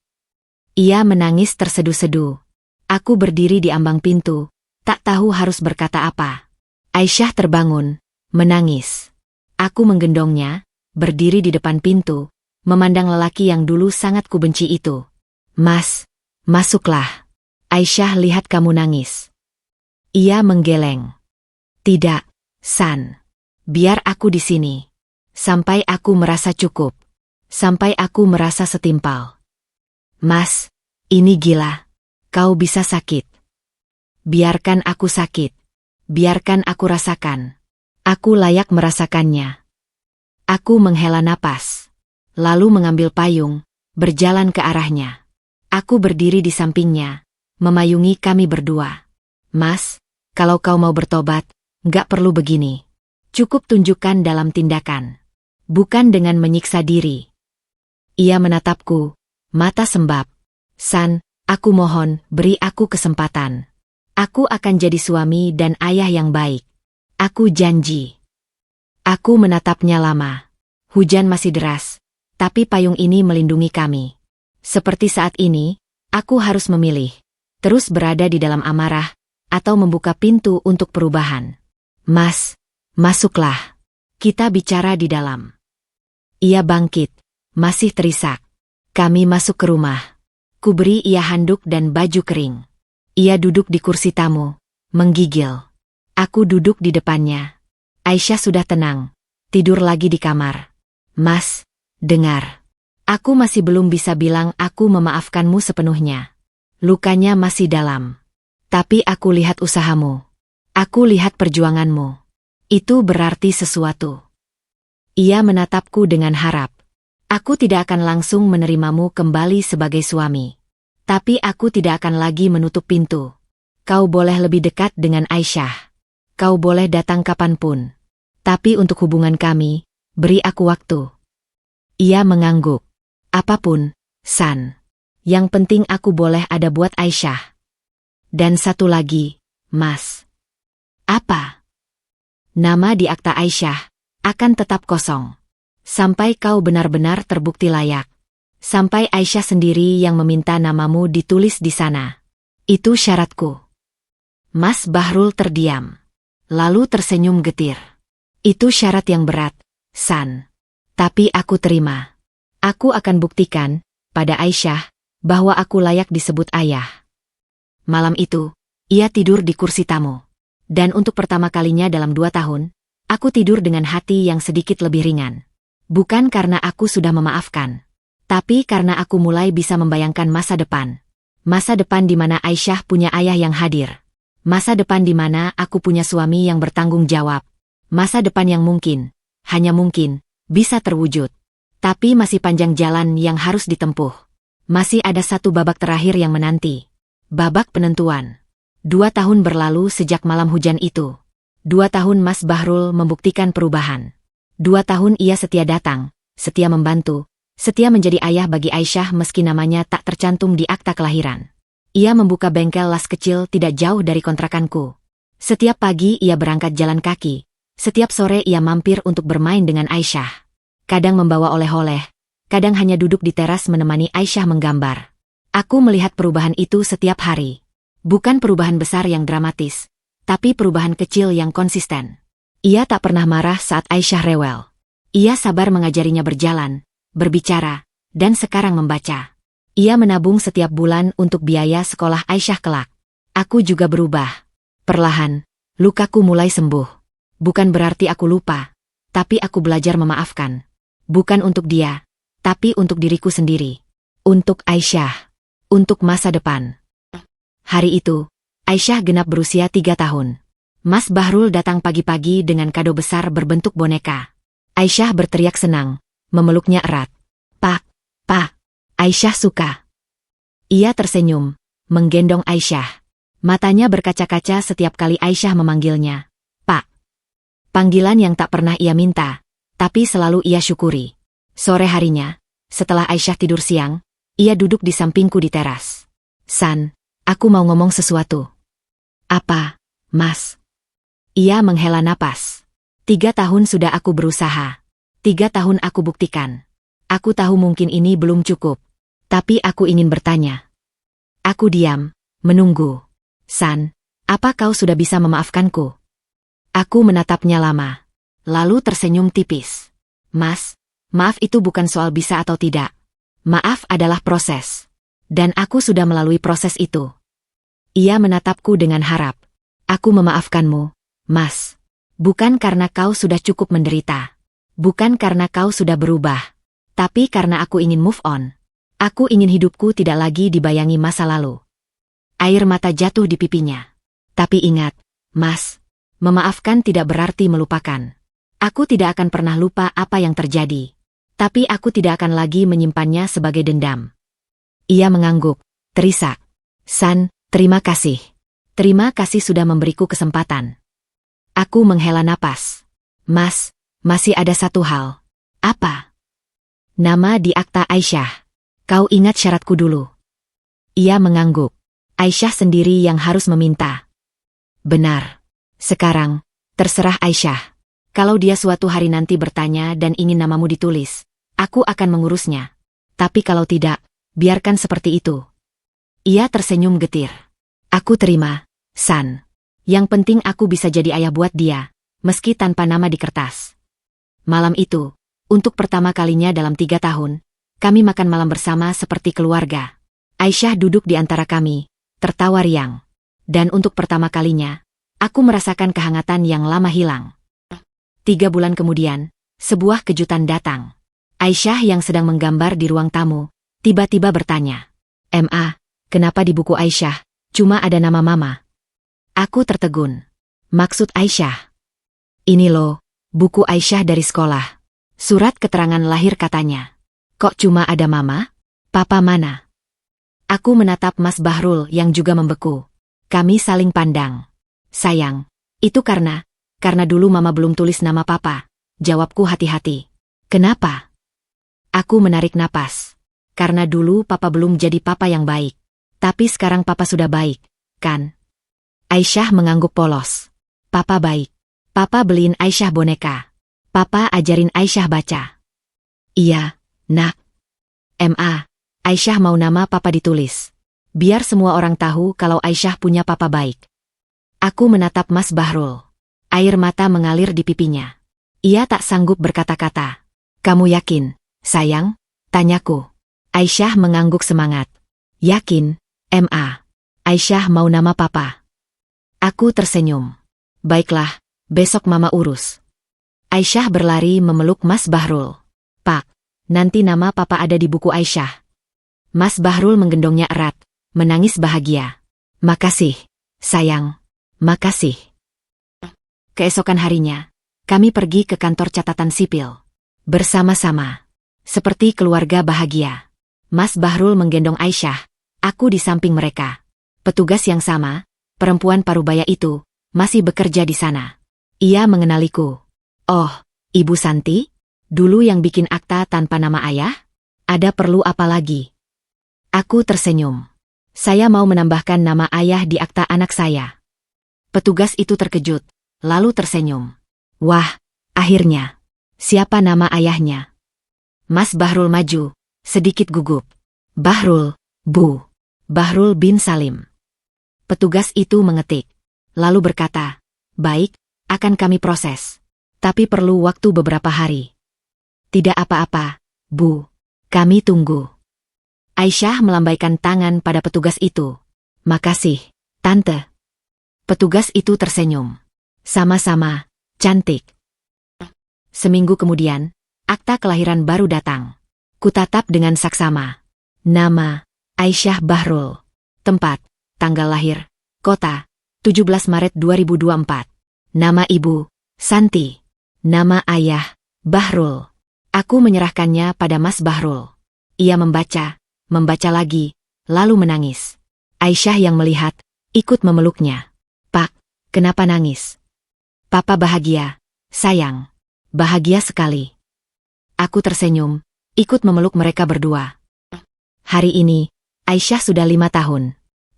Ia menangis terseduh-seduh. Aku berdiri di ambang pintu, tak tahu harus berkata apa. Aisyah terbangun, menangis. Aku menggendongnya, berdiri di depan pintu, memandang lelaki yang dulu sangat kubenci itu. Mas, masuklah. Aisyah lihat kamu nangis. Ia menggeleng. Tidak, San. Biar aku di sini. Sampai aku merasa cukup. Sampai aku merasa setimpal. Mas, ini gila. Kau bisa sakit. Biarkan aku sakit. Biarkan aku rasakan. Aku layak merasakannya. Aku menghela napas. Lalu mengambil payung, berjalan ke arahnya. Aku berdiri di sampingnya, memayungi kami berdua. Mas, kalau kau mau bertobat, nggak perlu begini. Cukup tunjukkan dalam tindakan. Bukan dengan menyiksa diri. Ia menatapku, mata sembab. San, aku mohon, beri aku kesempatan. Aku akan jadi suami dan ayah yang baik. Aku janji. Aku menatapnya lama. Hujan masih deras, tapi payung ini melindungi kami. Seperti saat ini, aku harus memilih. Terus berada di dalam amarah, atau membuka pintu untuk perubahan. Mas, masuklah. Kita bicara di dalam. Ia bangkit, masih terisak. Kami masuk ke rumah. Kuberi ia handuk dan baju kering. Ia duduk di kursi tamu, menggigil. Aku duduk di depannya. Aisyah sudah tenang, tidur lagi di kamar. Mas, dengar. Aku masih belum bisa bilang aku memaafkanmu sepenuhnya. Lukanya masih dalam. Tapi aku lihat usahamu. Aku lihat perjuanganmu. Itu berarti sesuatu. Ia menatapku dengan harap. Aku tidak akan langsung menerimamu kembali sebagai suami. Tapi aku tidak akan lagi menutup pintu. Kau boleh lebih dekat dengan Aisyah. Kau boleh datang kapanpun. Tapi untuk hubungan kami, beri aku waktu. Ia mengangguk. Apapun, San. Yang penting aku boleh ada buat Aisyah. Dan satu lagi, Mas. Apa? Nama di akta Aisyah akan tetap kosong. Sampai kau benar-benar terbukti layak. Sampai Aisyah sendiri yang meminta namamu ditulis di sana. Itu syaratku. Mas Bahrul terdiam. Lalu tersenyum getir. Itu syarat yang berat, San. Tapi aku terima. Aku akan buktikan, pada Aisyah, bahwa aku layak disebut ayah. Malam itu, ia tidur di kursi tamu. Dan untuk pertama kalinya dalam 2 tahun, aku tidur dengan hati yang sedikit lebih ringan. Bukan karena aku sudah memaafkan. Tapi karena aku mulai bisa membayangkan masa depan. Masa depan di mana Aisyah punya ayah yang hadir. Masa depan di mana aku punya suami yang bertanggung jawab. Masa depan yang mungkin, hanya mungkin, bisa terwujud. Tapi masih panjang jalan yang harus ditempuh. Masih ada satu babak terakhir yang menanti. Babak penentuan. 2 tahun berlalu sejak malam hujan itu. 2 tahun Mas Bahrul membuktikan perubahan. 2 tahun ia setia datang, setia membantu. Setia menjadi ayah bagi Aisyah meski namanya tak tercantum di akta kelahiran. Ia membuka bengkel las kecil tidak jauh dari kontrakanku. Setiap pagi ia berangkat jalan kaki. Setiap sore ia mampir untuk bermain dengan Aisyah. Kadang membawa oleh-oleh, kadang hanya duduk di teras menemani Aisyah menggambar. Aku melihat perubahan itu setiap hari. Bukan perubahan besar yang dramatis, tapi perubahan kecil yang konsisten. Ia tak pernah marah saat Aisyah rewel. Ia sabar mengajarinya berjalan, berbicara, dan sekarang membaca. Ia menabung setiap bulan untuk biaya sekolah Aisyah kelak. Aku juga berubah. Perlahan, lukaku mulai sembuh. Bukan berarti aku lupa, tapi aku belajar memaafkan. Bukan untuk dia, tapi untuk diriku sendiri. Untuk Aisyah. Untuk masa depan. Hari itu, Aisyah genap berusia 3 tahun. Mas Bahrul datang pagi-pagi dengan kado besar berbentuk boneka. Aisyah berteriak senang. Memeluknya erat. Pak, Pak, Aisyah suka. Ia tersenyum, menggendong Aisyah. Matanya berkaca-kaca setiap kali Aisyah memanggilnya. Pak. Panggilan yang tak pernah ia minta, tapi selalu ia syukuri. Sore harinya, setelah Aisyah tidur siang, ia duduk di sampingku di teras. San, aku mau ngomong sesuatu. Apa, Mas? Ia menghela napas. 3 tahun sudah aku berusaha. 3 tahun aku buktikan. Aku tahu mungkin ini belum cukup. Tapi aku ingin bertanya. Aku diam, menunggu. San, apa kau sudah bisa memaafkanku? Aku menatapnya lama. Lalu tersenyum tipis. Mas, maaf itu bukan soal bisa atau tidak. Maaf adalah proses. Dan aku sudah melalui proses itu. Ia menatapku dengan harap. Aku memaafkanmu, Mas. Bukan karena kau sudah cukup menderita. Bukan karena kau sudah berubah. Tapi karena aku ingin move on. Aku ingin hidupku tidak lagi dibayangi masa lalu. Air mata jatuh di pipinya. Tapi ingat, Mas, memaafkan tidak berarti melupakan. Aku tidak akan pernah lupa apa yang terjadi. Tapi aku tidak akan lagi menyimpannya sebagai dendam. Ia mengangguk, terisak. San, terima kasih. Terima kasih sudah memberiku kesempatan. Aku menghela napas. Mas, masih ada satu hal. Apa? Nama di akta Aisyah. Kau ingat syaratku dulu. Ia mengangguk. Aisyah sendiri yang harus meminta. Benar. Sekarang, terserah Aisyah. Kalau dia suatu hari nanti bertanya dan ingin namamu ditulis, aku akan mengurusnya. Tapi kalau tidak, biarkan seperti itu. Ia tersenyum getir. Aku terima, San. Yang penting aku bisa jadi ayah buat dia, meski tanpa nama di kertas. Malam itu, untuk pertama kalinya dalam 3 tahun, kami makan malam bersama seperti keluarga. Aisyah duduk di antara kami, tertawa riang. Dan untuk pertama kalinya, aku merasakan kehangatan yang lama hilang. 3 bulan kemudian, sebuah kejutan datang. Aisyah yang sedang menggambar di ruang tamu, tiba-tiba bertanya, "Ma, kenapa di buku Aisyah cuma ada nama Mama?" Aku tertegun. Maksud Aisyah? Ini loh, buku Aisyah dari sekolah. Surat keterangan lahir katanya. Kok cuma ada Mama? Papa mana? Aku menatap Mas Bahrul yang juga membeku. Kami saling pandang. Sayang, itu karena dulu Mama belum tulis nama Papa. Jawabku hati-hati. Kenapa? Aku menarik napas. Karena dulu Papa belum jadi Papa yang baik. Tapi sekarang Papa sudah baik, kan? Aisyah mengangguk polos. Papa baik. Papa beliin Aisyah boneka. Papa ajarin Aisyah baca. Iya, Nak. Ma, Aisyah mau nama Papa ditulis. Biar semua orang tahu kalau Aisyah punya Papa baik. Aku menatap Mas Bahrul. Air mata mengalir di pipinya. Ia tak sanggup berkata-kata. Kamu yakin, sayang? Tanyaku. Aisyah mengangguk semangat. Yakin, Ma. Aisyah mau nama Papa. Aku tersenyum. Baiklah, besok Mama urus. Aisyah berlari memeluk Mas Bahrul. Pak, nanti nama Papa ada di buku Aisyah. Mas Bahrul menggendongnya erat, menangis bahagia. Makasih, sayang. Makasih. Keesokan harinya, kami pergi ke kantor catatan sipil. Bersama-sama. Seperti keluarga bahagia. Mas Bahrul menggendong Aisyah, aku di samping mereka. Petugas yang sama, perempuan parubaya itu, masih bekerja di sana. Ia mengenaliku. Oh, Ibu Santi? Dulu yang bikin akta tanpa nama ayah? Ada perlu apa lagi? Aku tersenyum. Saya mau menambahkan nama ayah di akta anak saya. Petugas itu terkejut, lalu tersenyum. Wah, akhirnya. Siapa nama ayahnya? Mas Bahrul maju, sedikit gugup. Bahrul, Bu. Bahrul bin Salim. Petugas itu mengetik, lalu berkata, baik, akan kami proses. Tapi perlu waktu beberapa hari. Tidak apa-apa, Bu. Kami tunggu. Aisyah melambaikan tangan pada petugas itu. Makasih, Tante. Petugas itu tersenyum. Sama-sama, cantik. Seminggu kemudian, akta kelahiran baru datang. Kutatap dengan saksama. Nama, Aisyah Bahrul. Tempat, tanggal lahir, kota, 17 Maret 2024. Nama ibu, Santi. Nama ayah, Bahrul. Aku menyerahkannya pada Mas Bahrul. Ia membaca lagi, lalu menangis. Aisyah yang melihat, ikut memeluknya. Pak, kenapa nangis? Papa bahagia, sayang. Bahagia sekali. Aku tersenyum, ikut memeluk mereka berdua. Hari ini, Aisyah sudah 5 tahun.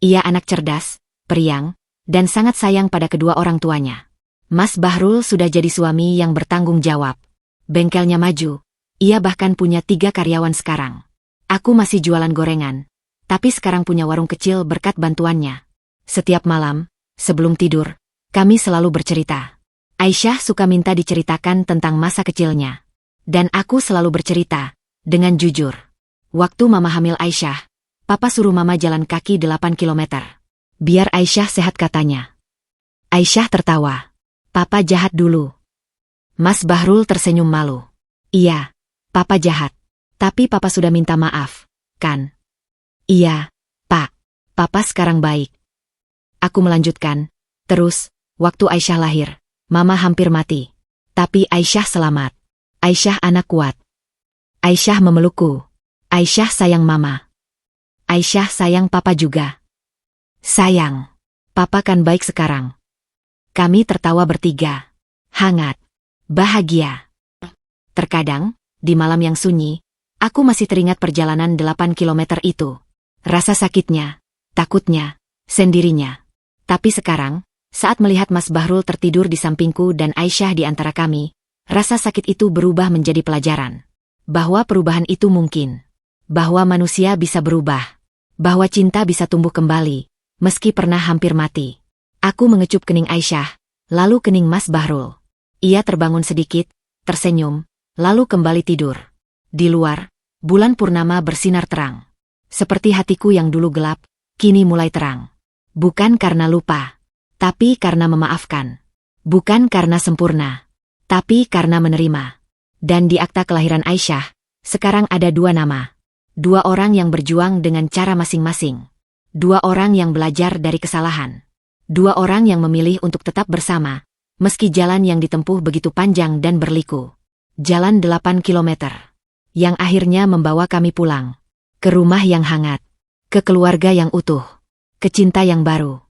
Ia anak cerdas, periang, dan sangat sayang pada kedua orang tuanya. Mas Bahrul sudah jadi suami yang bertanggung jawab. Bengkelnya maju, ia bahkan punya 3 karyawan sekarang. Aku masih jualan gorengan, tapi sekarang punya warung kecil berkat bantuannya. Setiap malam, sebelum tidur, kami selalu bercerita. Aisyah suka minta diceritakan tentang masa kecilnya. Dan aku selalu bercerita, dengan jujur. Waktu Mama hamil Aisyah, Papa suruh Mama jalan kaki 8 kilometer. Biar Aisyah sehat katanya. Aisyah tertawa. Papa jahat dulu. Mas Bahrul tersenyum malu. Iya, Papa jahat. Tapi Papa sudah minta maaf, kan? Iya, Pak. Papa sekarang baik. Aku melanjutkan. Terus, waktu Aisyah lahir, Mama hampir mati. Tapi Aisyah selamat. Aisyah anak kuat. Aisyah memelukku. Aisyah sayang Mama. Aisyah sayang Papa juga. Sayang. Papa kan baik sekarang. Kami tertawa bertiga. Hangat. Bahagia. Terkadang, di malam yang sunyi, aku masih teringat perjalanan 8 kilometer itu. Rasa sakitnya, takutnya, sendirinya. Tapi sekarang, saat melihat Mas Bahrul tertidur di sampingku dan Aisyah di antara kami, rasa sakit itu berubah menjadi pelajaran. Bahwa perubahan itu mungkin. Bahwa manusia bisa berubah. Bahwa cinta bisa tumbuh kembali, meski pernah hampir mati. Aku mengecup kening Aisyah, lalu kening Mas Bahrul. Ia terbangun sedikit, tersenyum, lalu kembali tidur. Di luar, bulan purnama bersinar terang. Seperti hatiku yang dulu gelap, kini mulai terang. Bukan karena lupa, tapi karena memaafkan. Bukan karena sempurna, tapi karena menerima. Dan di akta kelahiran Aisyah, sekarang ada 2 nama. 2 orang yang berjuang dengan cara masing-masing. 2 orang yang belajar dari kesalahan. 2 orang yang memilih untuk tetap bersama, meski jalan yang ditempuh begitu panjang dan berliku. Jalan 8 kilometer. Yang akhirnya membawa kami pulang. Ke rumah yang hangat. Ke keluarga yang utuh. Ke cinta yang baru.